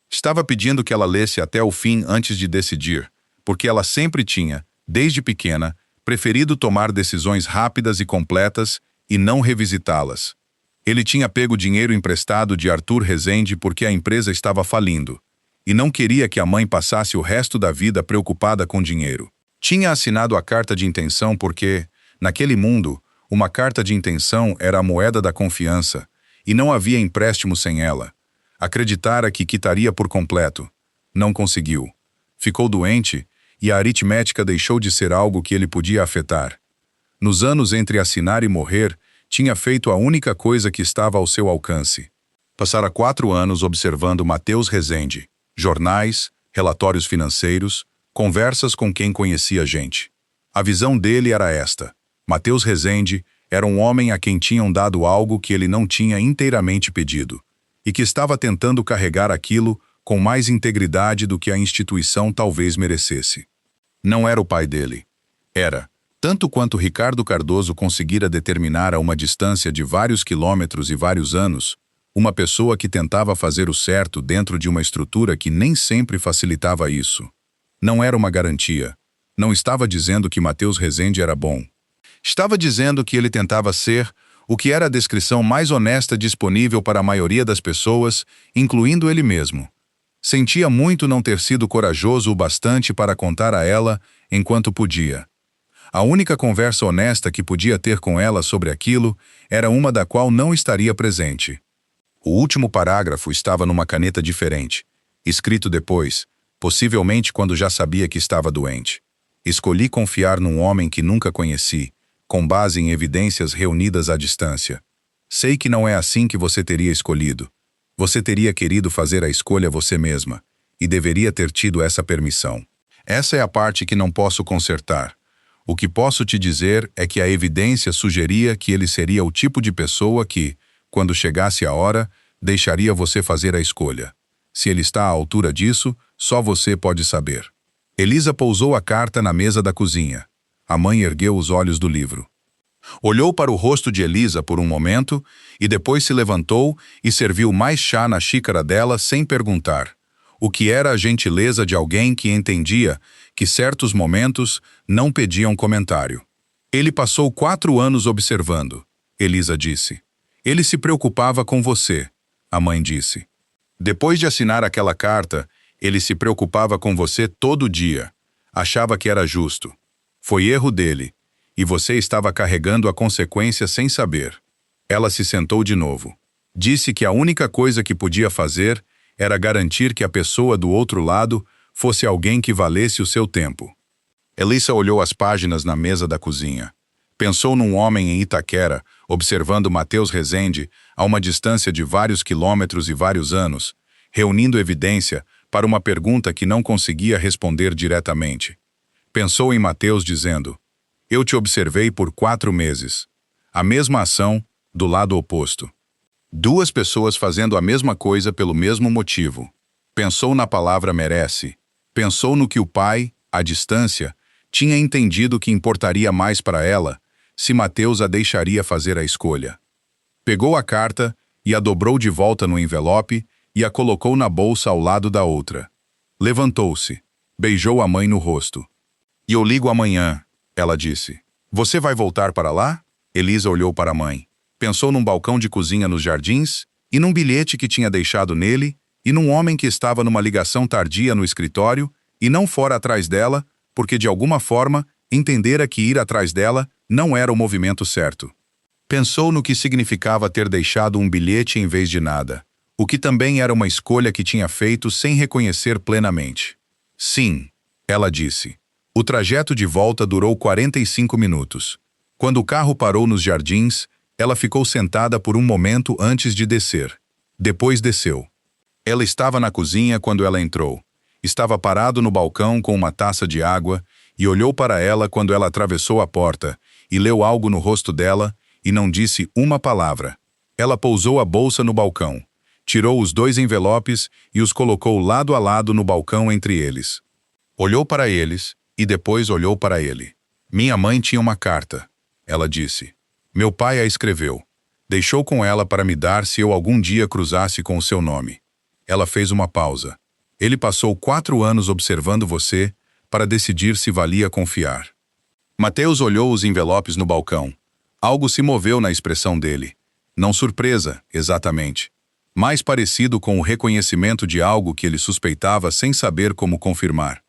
Estava pedindo que ela lesse até o fim antes de decidir, porque ela sempre tinha, desde pequena, preferido tomar decisões rápidas e completas e não revisitá-las. Ele tinha pego dinheiro emprestado de Arthur Rezende porque a empresa estava falindo, e não queria que a mãe passasse o resto da vida preocupada com dinheiro. Tinha assinado a carta de intenção porque, naquele mundo, uma carta de intenção era a moeda da confiança, e não havia empréstimo sem ela. Acreditara que quitaria por completo. Não conseguiu. Ficou doente, e a aritmética deixou de ser algo que ele podia afetar. Nos anos entre assinar e morrer, tinha feito a única coisa que estava ao seu alcance. Passara 4 anos observando Mateus Rezende, jornais, relatórios financeiros, conversas com quem conhecia gente. A visão dele era esta. Mateus Rezende era um homem a quem tinham dado algo que ele não tinha inteiramente pedido, e que estava tentando carregar aquilo com mais integridade do que a instituição talvez merecesse. Não era o pai dele. Era, tanto quanto Ricardo Cardoso conseguira determinar a uma distância de vários quilômetros e vários anos, uma pessoa que tentava fazer o certo dentro de uma estrutura que nem sempre facilitava isso. Não era uma garantia. Não estava dizendo que Matheus Rezende era bom. Estava dizendo que ele tentava ser o que era a descrição mais honesta disponível para a maioria das pessoas, incluindo ele mesmo. Sentia muito não ter sido corajoso o bastante para contar a ela enquanto podia. A única conversa honesta que podia ter com ela sobre aquilo era uma da qual não estaria presente. O último parágrafo estava numa caneta diferente, escrito depois, possivelmente quando já sabia que estava doente. Escolhi confiar num homem que nunca conheci, com base em evidências reunidas à distância. Sei que não é assim que você teria escolhido. Você teria querido fazer a escolha você mesma, e deveria ter tido essa permissão. Essa é a parte que não posso consertar. O que posso te dizer é que a evidência sugeria que ele seria o tipo de pessoa que, quando chegasse a hora, deixaria você fazer a escolha. Se ele está à altura disso, só você pode saber. Elisa pousou a carta na mesa da cozinha. A mãe ergueu os olhos do livro. Olhou para o rosto de Elisa por um momento e depois se levantou e serviu mais chá na xícara dela sem perguntar, o que era a gentileza de alguém que entendia que certos momentos não pediam comentário. Ele passou 4 anos observando, Elisa disse. Ele se preocupava com você, a mãe disse. Depois de assinar aquela carta, ele se preocupava com você todo dia. Achava que era justo. Foi erro dele, e você estava carregando a consequência sem saber. Ela se sentou de novo. Disse que a única coisa que podia fazer era garantir que a pessoa do outro lado fosse alguém que valesse o seu tempo. Elisa olhou as páginas na mesa da cozinha. Pensou num homem em Itaquera, observando Matheus Rezende a uma distância de vários quilômetros e vários anos, reunindo evidência para uma pergunta que não conseguia responder diretamente. Pensou em Matheus dizendo, eu te observei por 4 meses. A mesma ação, do lado oposto. 2 pessoas fazendo a mesma coisa pelo mesmo motivo. Pensou na palavra merece. Pensou no que o pai, à distância, tinha entendido que importaria mais para ela se Matheus a deixaria fazer a escolha. Pegou a carta e a dobrou de volta no envelope e a colocou na bolsa ao lado da outra. Levantou-se. Beijou a mãe no rosto. E eu ligo amanhã, ela disse. Você vai voltar para lá? Elisa olhou para a mãe. Pensou num balcão de cozinha nos jardins, e num bilhete que tinha deixado nele, e num homem que estava numa ligação tardia no escritório, e não fora atrás dela, porque de alguma forma entendera que ir atrás dela não era o movimento certo. Pensou no que significava ter deixado um bilhete em vez de nada, o que também era uma escolha que tinha feito sem reconhecer plenamente. Sim, ela disse. O trajeto de volta durou 45 minutos. Quando o carro parou nos jardins, ela ficou sentada por um momento antes de descer. Depois desceu. Ela estava na cozinha quando ela entrou. Estava parado no balcão com uma taça de água e olhou para ela quando ela atravessou a porta e leu algo no rosto dela e não disse uma palavra. Ela pousou a bolsa no balcão, tirou os 2 envelopes e os colocou lado a lado no balcão entre eles. Olhou para eles e depois olhou para ele. Minha mãe tinha uma carta, ela disse. Meu pai a escreveu. Deixou com ela para me dar se eu algum dia cruzasse com o seu nome. Ela fez uma pausa. Ele passou 4 anos observando você para decidir se valia confiar. Matheus olhou os envelopes no balcão. Algo se moveu na expressão dele. Não surpresa, exatamente. Mais parecido com o reconhecimento de algo que ele suspeitava sem saber como confirmar.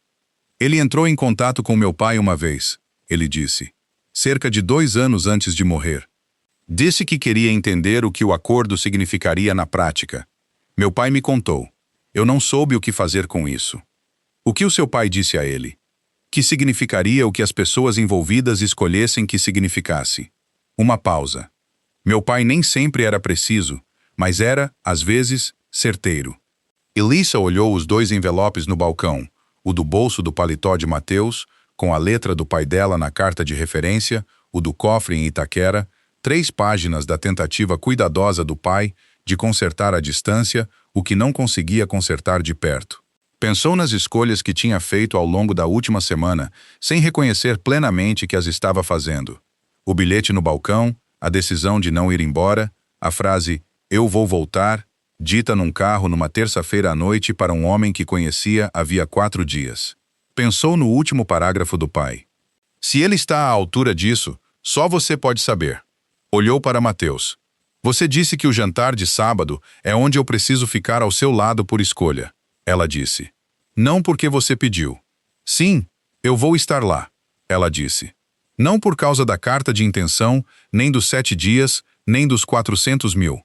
Ele entrou em contato com meu pai uma vez, ele disse. Cerca de 2 anos antes de morrer. Disse que queria entender o que o acordo significaria na prática. Meu pai me contou. Eu não soube o que fazer com isso. O que o seu pai disse a ele? Que significaria o que as pessoas envolvidas escolhessem que significasse. Uma pausa. Meu pai nem sempre era preciso, mas era, às vezes, certeiro. Elisa olhou os 2 envelopes no balcão, o do bolso do paletó de Matheus, com a letra do pai dela na carta de referência, o do cofre em Itaquera, 3 páginas da tentativa cuidadosa do pai de consertar à distância o que não conseguia consertar de perto. Pensou nas escolhas que tinha feito ao longo da última semana, sem reconhecer plenamente que as estava fazendo. O bilhete no balcão, a decisão de não ir embora, a frase "eu vou voltar", dita num carro numa terça-feira à noite para um homem que conhecia havia 4 dias. Pensou no último parágrafo do pai. Se ele está à altura disso, só você pode saber. Olhou para Mateus. Você disse que o jantar de sábado é onde eu preciso ficar ao seu lado por escolha. Ela disse. Não porque você pediu. Sim, eu vou estar lá. Ela disse. Não por causa da carta de intenção, nem dos 7 dias, nem dos 400 mil.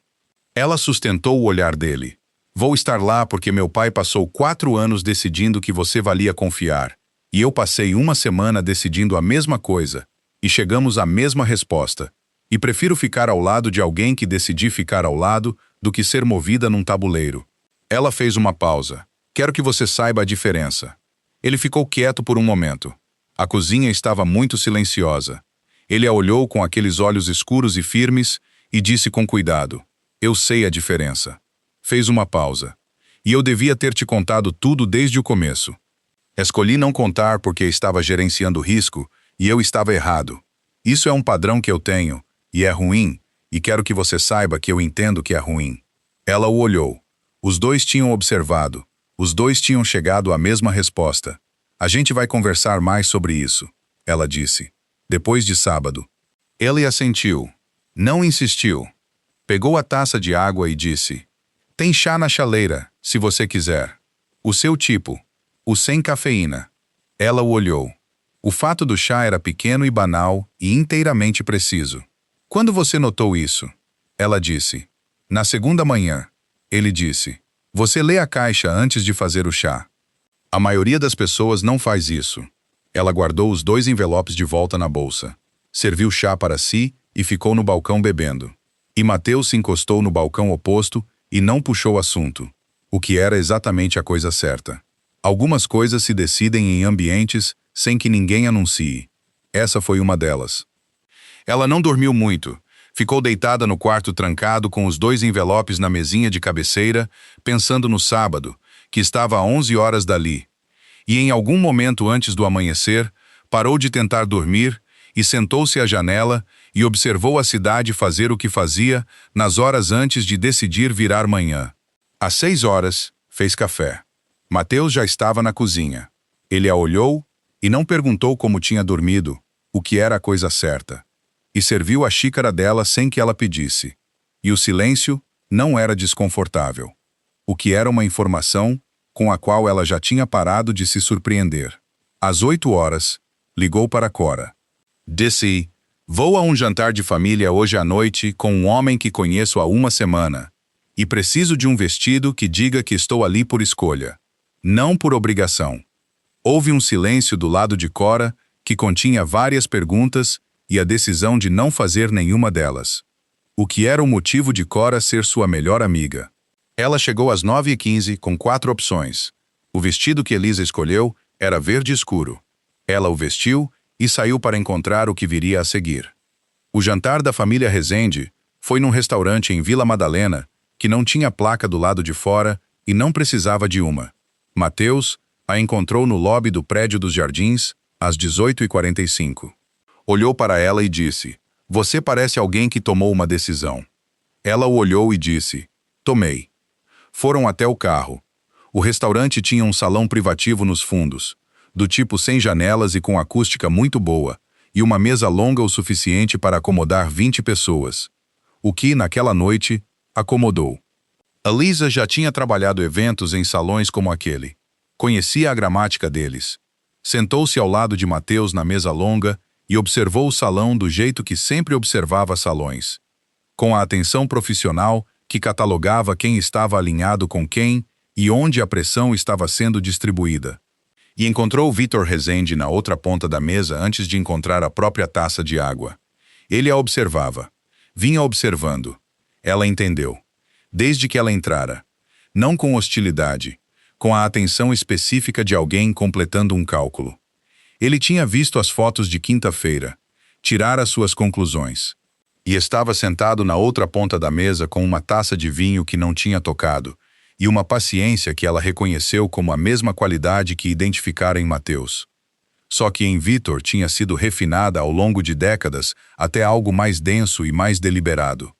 Ela sustentou o olhar dele. Vou estar lá porque meu pai passou 4 anos decidindo que você valia confiar. E eu passei 1 semana decidindo a mesma coisa. E chegamos à mesma resposta. E prefiro ficar ao lado de alguém que decidi ficar ao lado do que ser movida num tabuleiro. Ela fez uma pausa. Quero que você saiba a diferença. Ele ficou quieto por um momento. A cozinha estava muito silenciosa. Ele a olhou com aqueles olhos escuros e firmes e disse com cuidado. Eu sei a diferença. Fez uma pausa. E eu devia ter te contado tudo desde o começo. Escolhi não contar porque estava gerenciando o risco e eu estava errado. Isso é um padrão que eu tenho, e é ruim, e quero que você saiba que eu entendo que é ruim. Ela o olhou. Os dois tinham observado. Os dois tinham chegado à mesma resposta. A gente vai conversar mais sobre isso, ela disse. Depois de sábado. Ele assentiu. Não insistiu. Pegou a taça de água e disse. Tem chá na chaleira, se você quiser. O seu tipo. O sem cafeína. Ela o olhou. O fato do chá era pequeno e banal e inteiramente preciso. Quando você notou isso? Ela disse. Na segunda manhã. Ele disse. Você lê a caixa antes de fazer o chá. A maioria das pessoas não faz isso. Ela guardou os 2 envelopes de volta na bolsa. Serviu chá para si e ficou no balcão bebendo. E Mateus se encostou no balcão oposto e não puxou assunto. O que era exatamente a coisa certa. Algumas coisas se decidem em ambientes sem que ninguém anuncie. Essa foi uma delas. Ela não dormiu muito. Ficou deitada no quarto trancado com os 2 envelopes na mesinha de cabeceira, pensando no sábado, que estava a 11 horas dali. E em algum momento antes do amanhecer, parou de tentar dormir e sentou-se à janela e observou a cidade fazer o que fazia nas horas antes de decidir virar manhã. Às 6 horas, fez café. Mateus já estava na cozinha. Ele a olhou e não perguntou como tinha dormido, o que era a coisa certa. E serviu a xícara dela sem que ela pedisse. E o silêncio não era desconfortável. O que era uma informação com a qual ela já tinha parado de se surpreender. Às 8 horas, ligou para Cora. Disse, vou a um jantar de família hoje à noite com um homem que conheço há 1 semana. E preciso de um vestido que diga que estou ali por escolha. Não por obrigação. Houve um silêncio do lado de Cora que continha várias perguntas e a decisão de não fazer nenhuma delas. O que era o motivo de Cora ser sua melhor amiga? Ela chegou às 9h15 com 4 opções. O vestido que Elisa escolheu era verde escuro. Ela o vestiu e saiu para encontrar o que viria a seguir. O jantar da família Rezende foi num restaurante em Vila Madalena que não tinha placa do lado de fora e não precisava de uma. Mateus a encontrou no lobby do prédio dos Jardins às 18h45. Olhou para ela e disse, você parece alguém que tomou uma decisão. Ela o olhou e disse, tomei. Foram até o carro. O restaurante tinha um salão privativo nos fundos, do tipo sem janelas e com acústica muito boa, e uma mesa longa o suficiente para acomodar 20 pessoas. O que, naquela noite, acomodou. A Lisa já tinha trabalhado eventos em salões como aquele. Conhecia a gramática deles. Sentou-se ao lado de Mateus na mesa longa e observou o salão do jeito que sempre observava salões. Com a atenção profissional que catalogava quem estava alinhado com quem e onde a pressão estava sendo distribuída. E encontrou Vitor Rezende na outra ponta da mesa antes de encontrar a própria taça de água. Ele a observava. Vinha observando. Ela entendeu. Desde que ela entrara. Não com hostilidade, com a atenção específica de alguém completando um cálculo. Ele tinha visto as fotos de quinta-feira, tirara suas conclusões. E estava sentado na outra ponta da mesa com uma taça de vinho que não tinha tocado, e uma paciência que ela reconheceu como a mesma qualidade que identificara em Mateus. Só que em Vítor tinha sido refinada ao longo de décadas até algo mais denso e mais deliberado.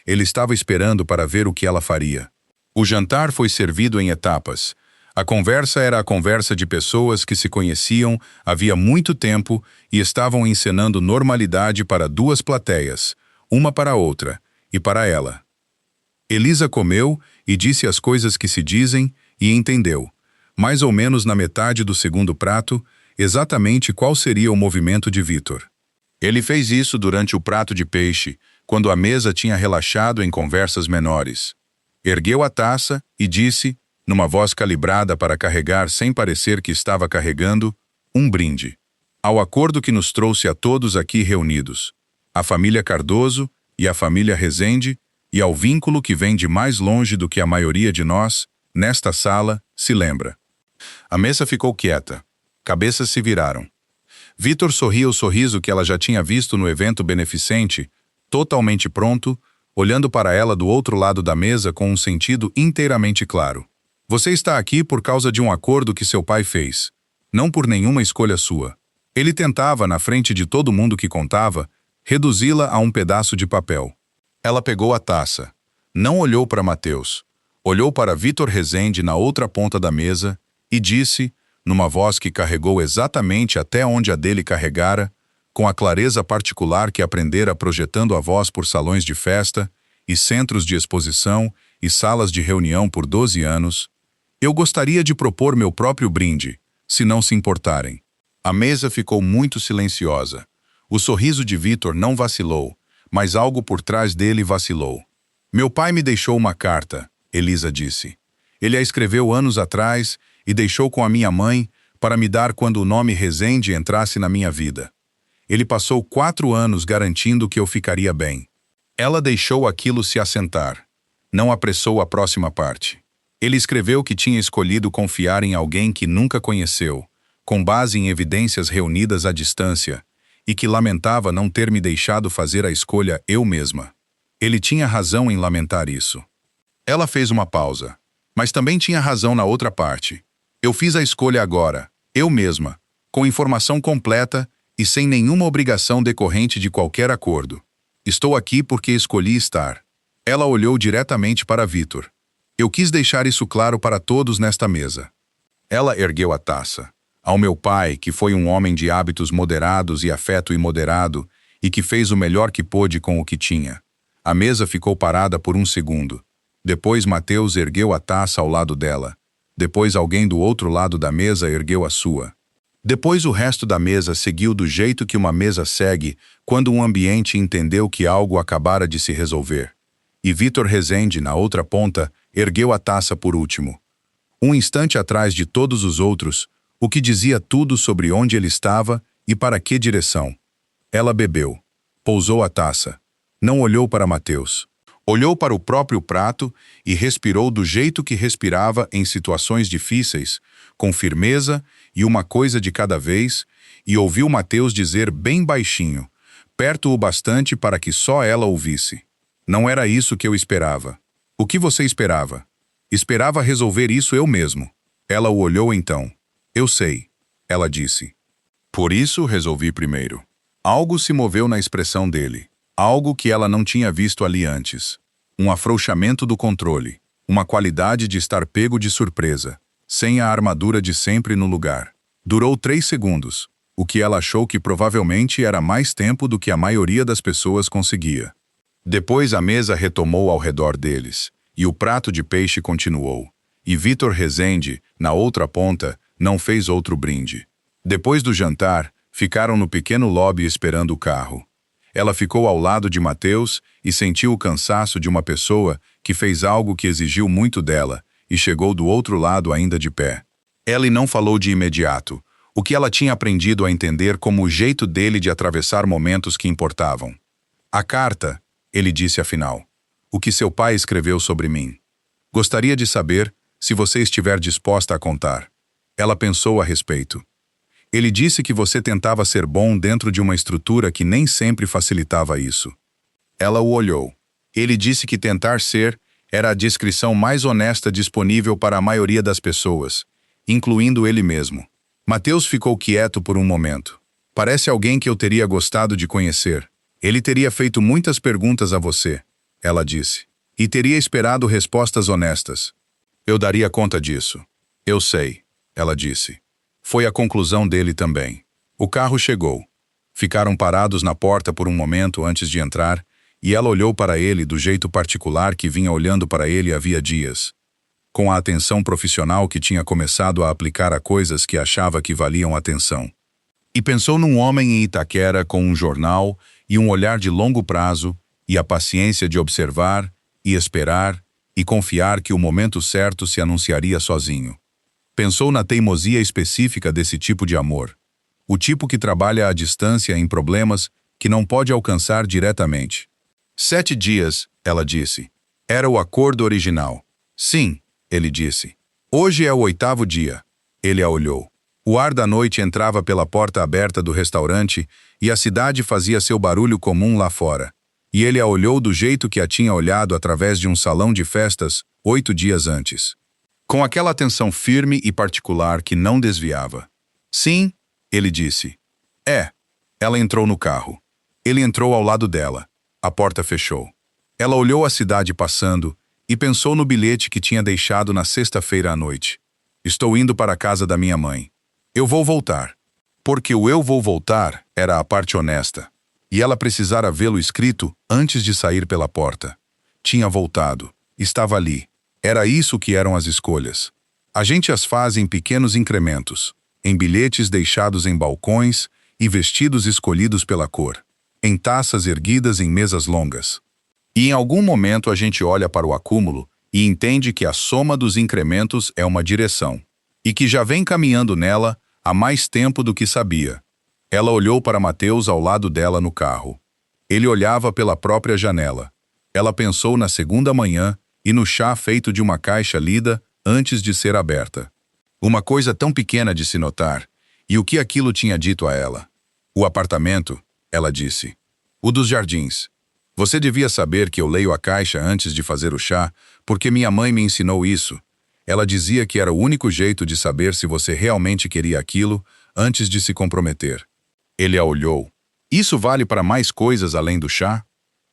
Ele estava esperando para ver o que ela faria. O jantar foi servido em etapas. A conversa era a conversa de pessoas que se conheciam havia muito tempo e estavam encenando normalidade para duas plateias, uma para a outra, e para ela. Elisa comeu e disse as coisas que se dizem e entendeu, mais ou menos na metade do segundo prato, exatamente qual seria o movimento de Vítor. Ele fez isso durante o prato de peixe, quando a mesa tinha relaxado em conversas menores. Ergueu a taça e disse, numa voz calibrada para carregar sem parecer que estava carregando, um brinde. Ao acordo que nos trouxe a todos aqui reunidos, a família Cardoso e a família Rezende, e ao vínculo que vem de mais longe do que a maioria de nós, nesta sala, se lembra. A mesa ficou quieta. Cabeças se viraram. Vítor sorria o sorriso que ela já tinha visto no evento beneficente, totalmente pronto, olhando para ela do outro lado da mesa com um sentido inteiramente claro. Você está aqui por causa de um acordo que seu pai fez, não por nenhuma escolha sua. Ele tentava, na frente de todo mundo que contava, reduzi-la a um pedaço de papel. Ela pegou a taça. Não olhou para Mateus. Olhou para Vítor Rezende na outra ponta da mesa e disse, numa voz que carregou exatamente até onde a dele carregara, com a clareza particular que aprendera projetando a voz por salões de festa e centros de exposição e salas de reunião por 12 anos, eu gostaria de propor meu próprio brinde, se não se importarem. A mesa ficou muito silenciosa. O sorriso de Vítor não vacilou, mas algo por trás dele vacilou. Meu pai me deixou uma carta, Elisa disse. Ele a escreveu anos atrás e deixou com a minha mãe para me dar quando o nome Rezende entrasse na minha vida. Ele passou 4 anos garantindo que eu ficaria bem. Ela deixou aquilo se assentar. Não apressou a próxima parte. Ele escreveu que tinha escolhido confiar em alguém que nunca conheceu, com base em evidências reunidas à distância, e que lamentava não ter me deixado fazer a escolha eu mesma. Ele tinha razão em lamentar isso. Ela fez uma pausa, mas também tinha razão na outra parte. Eu fiz a escolha agora, eu mesma, com informação completa e sem nenhuma obrigação decorrente de qualquer acordo. Estou aqui porque escolhi estar. Ela olhou diretamente para Vítor. Eu quis deixar isso claro para todos nesta mesa. Ela ergueu a taça. Ao meu pai, que foi um homem de hábitos moderados e afeto imoderado, e que fez o melhor que pôde com o que tinha. A mesa ficou parada por um segundo. Depois Mateus ergueu a taça ao lado dela. Depois alguém do outro lado da mesa ergueu a sua. Depois o resto da mesa seguiu do jeito que uma mesa segue quando um ambiente entendeu que algo acabara de se resolver. E Vítor Rezende, na outra ponta, ergueu a taça por último. Um instante atrás de todos os outros, o que dizia tudo sobre onde ele estava e para que direção. Ela bebeu. Pousou a taça. Não olhou para Mateus. Olhou para o próprio prato e respirou do jeito que respirava em situações difíceis, com firmeza e uma coisa de cada vez, e ouviu Mateus dizer bem baixinho, perto o bastante para que só ela ouvisse. Não era isso que eu esperava. O que você esperava? Esperava resolver isso eu mesmo. Ela o olhou então. Eu sei, ela disse. Por isso resolvi primeiro. Algo se moveu na expressão dele. Algo que ela não tinha visto ali antes. Um afrouxamento do controle. Uma qualidade de estar pego de surpresa, sem a armadura de sempre no lugar. Durou 3 segundos, o que ela achou que provavelmente era mais tempo do que a maioria das pessoas conseguia. Depois a mesa retomou ao redor deles, e o prato de peixe continuou. E Vítor Rezende, na outra ponta, não fez outro brinde. Depois do jantar, ficaram no pequeno lobby esperando o carro. Ela ficou ao lado de Mateus e sentiu o cansaço de uma pessoa que fez algo que exigiu muito dela e chegou do outro lado ainda de pé. Ele não falou de imediato, o que ela tinha aprendido a entender como o jeito dele de atravessar momentos que importavam. A carta, ele disse afinal, o que seu pai escreveu sobre mim. Gostaria de saber se você estiver disposta a contar. Ela pensou a respeito. Ele disse que você tentava ser bom dentro de uma estrutura que nem sempre facilitava isso. Ela o olhou. Ele disse que tentar ser Era a descrição mais honesta disponível para a maioria das pessoas, incluindo ele mesmo. Mateus ficou quieto por um momento. Parece alguém que eu teria gostado de conhecer. Ele teria feito muitas perguntas a você, ela disse, e teria esperado respostas honestas. Eu daria conta disso. Eu sei, ela disse. Foi a conclusão dele também. O carro chegou. Ficaram parados na porta por um momento antes de entrar, e ela olhou para ele do jeito particular que vinha olhando para ele havia dias, com a atenção profissional que tinha começado a aplicar a coisas que achava que valiam atenção. E pensou num homem em Itaquera com um jornal e um olhar de longo prazo e a paciência de observar e esperar e confiar que o momento certo se anunciaria sozinho. Pensou na teimosia específica desse tipo de amor, o tipo que trabalha à distância em problemas que não pode alcançar diretamente. 7 dias, ela disse. Era o acordo original. Sim, ele disse. Hoje é o 8º dia. Ele a olhou. O ar da noite entrava pela porta aberta do restaurante e a cidade fazia seu barulho comum lá fora. E ele a olhou do jeito que a tinha olhado através de um salão de festas 8 dias antes. Com aquela atenção firme e particular que não desviava. Sim, ele disse. É. Ela entrou no carro. Ele entrou ao lado dela. A porta fechou. Ela olhou a cidade passando e pensou no bilhete que tinha deixado na sexta-feira à noite. Estou indo para a casa da minha mãe. Eu vou voltar. Porque o eu vou voltar era a parte honesta. E ela precisara vê-lo escrito antes de sair pela porta. Tinha voltado. Estava ali. Era isso que eram as escolhas. A gente as faz em pequenos incrementos, em bilhetes deixados em balcões e vestidos escolhidos pela cor, em taças erguidas em mesas longas. E em algum momento a gente olha para o acúmulo e entende que a soma dos incrementos é uma direção, e que já vem caminhando nela há mais tempo do que sabia. Ela olhou para Mateus ao lado dela no carro. Ele olhava pela própria janela. Ela pensou na segunda manhã e no chá feito de uma caixa lida antes de ser aberta. Uma coisa tão pequena de se notar, e o que aquilo tinha dito a ela. O apartamento, ela disse. O dos jardins. Você devia saber que eu leio a caixa antes de fazer o chá, porque minha mãe me ensinou isso. Ela dizia que era o único jeito de saber se você realmente queria aquilo antes de se comprometer. Ele a olhou. Isso vale para mais coisas além do chá?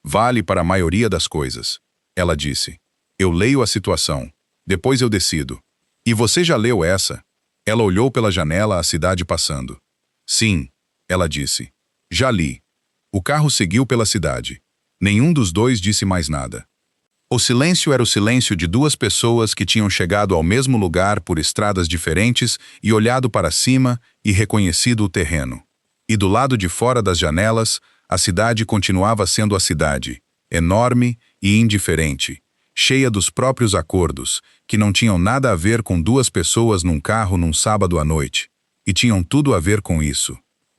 Vale para a maioria das coisas. Ela disse. Eu leio a situação. Depois eu decido. E você já leu essa? Ela olhou pela janela a cidade passando. Sim, ela disse. Já li. O carro seguiu pela cidade. Nenhum dos dois disse mais nada. O silêncio era o silêncio de duas pessoas que tinham chegado ao mesmo lugar por estradas diferentes e olhado para cima e reconhecido o terreno. E do lado de fora das janelas, a cidade continuava sendo a cidade, enorme e indiferente, cheia dos próprios acordos, que não tinham nada a ver com duas pessoas num carro num sábado à noite, e tinham tudo a ver com isso.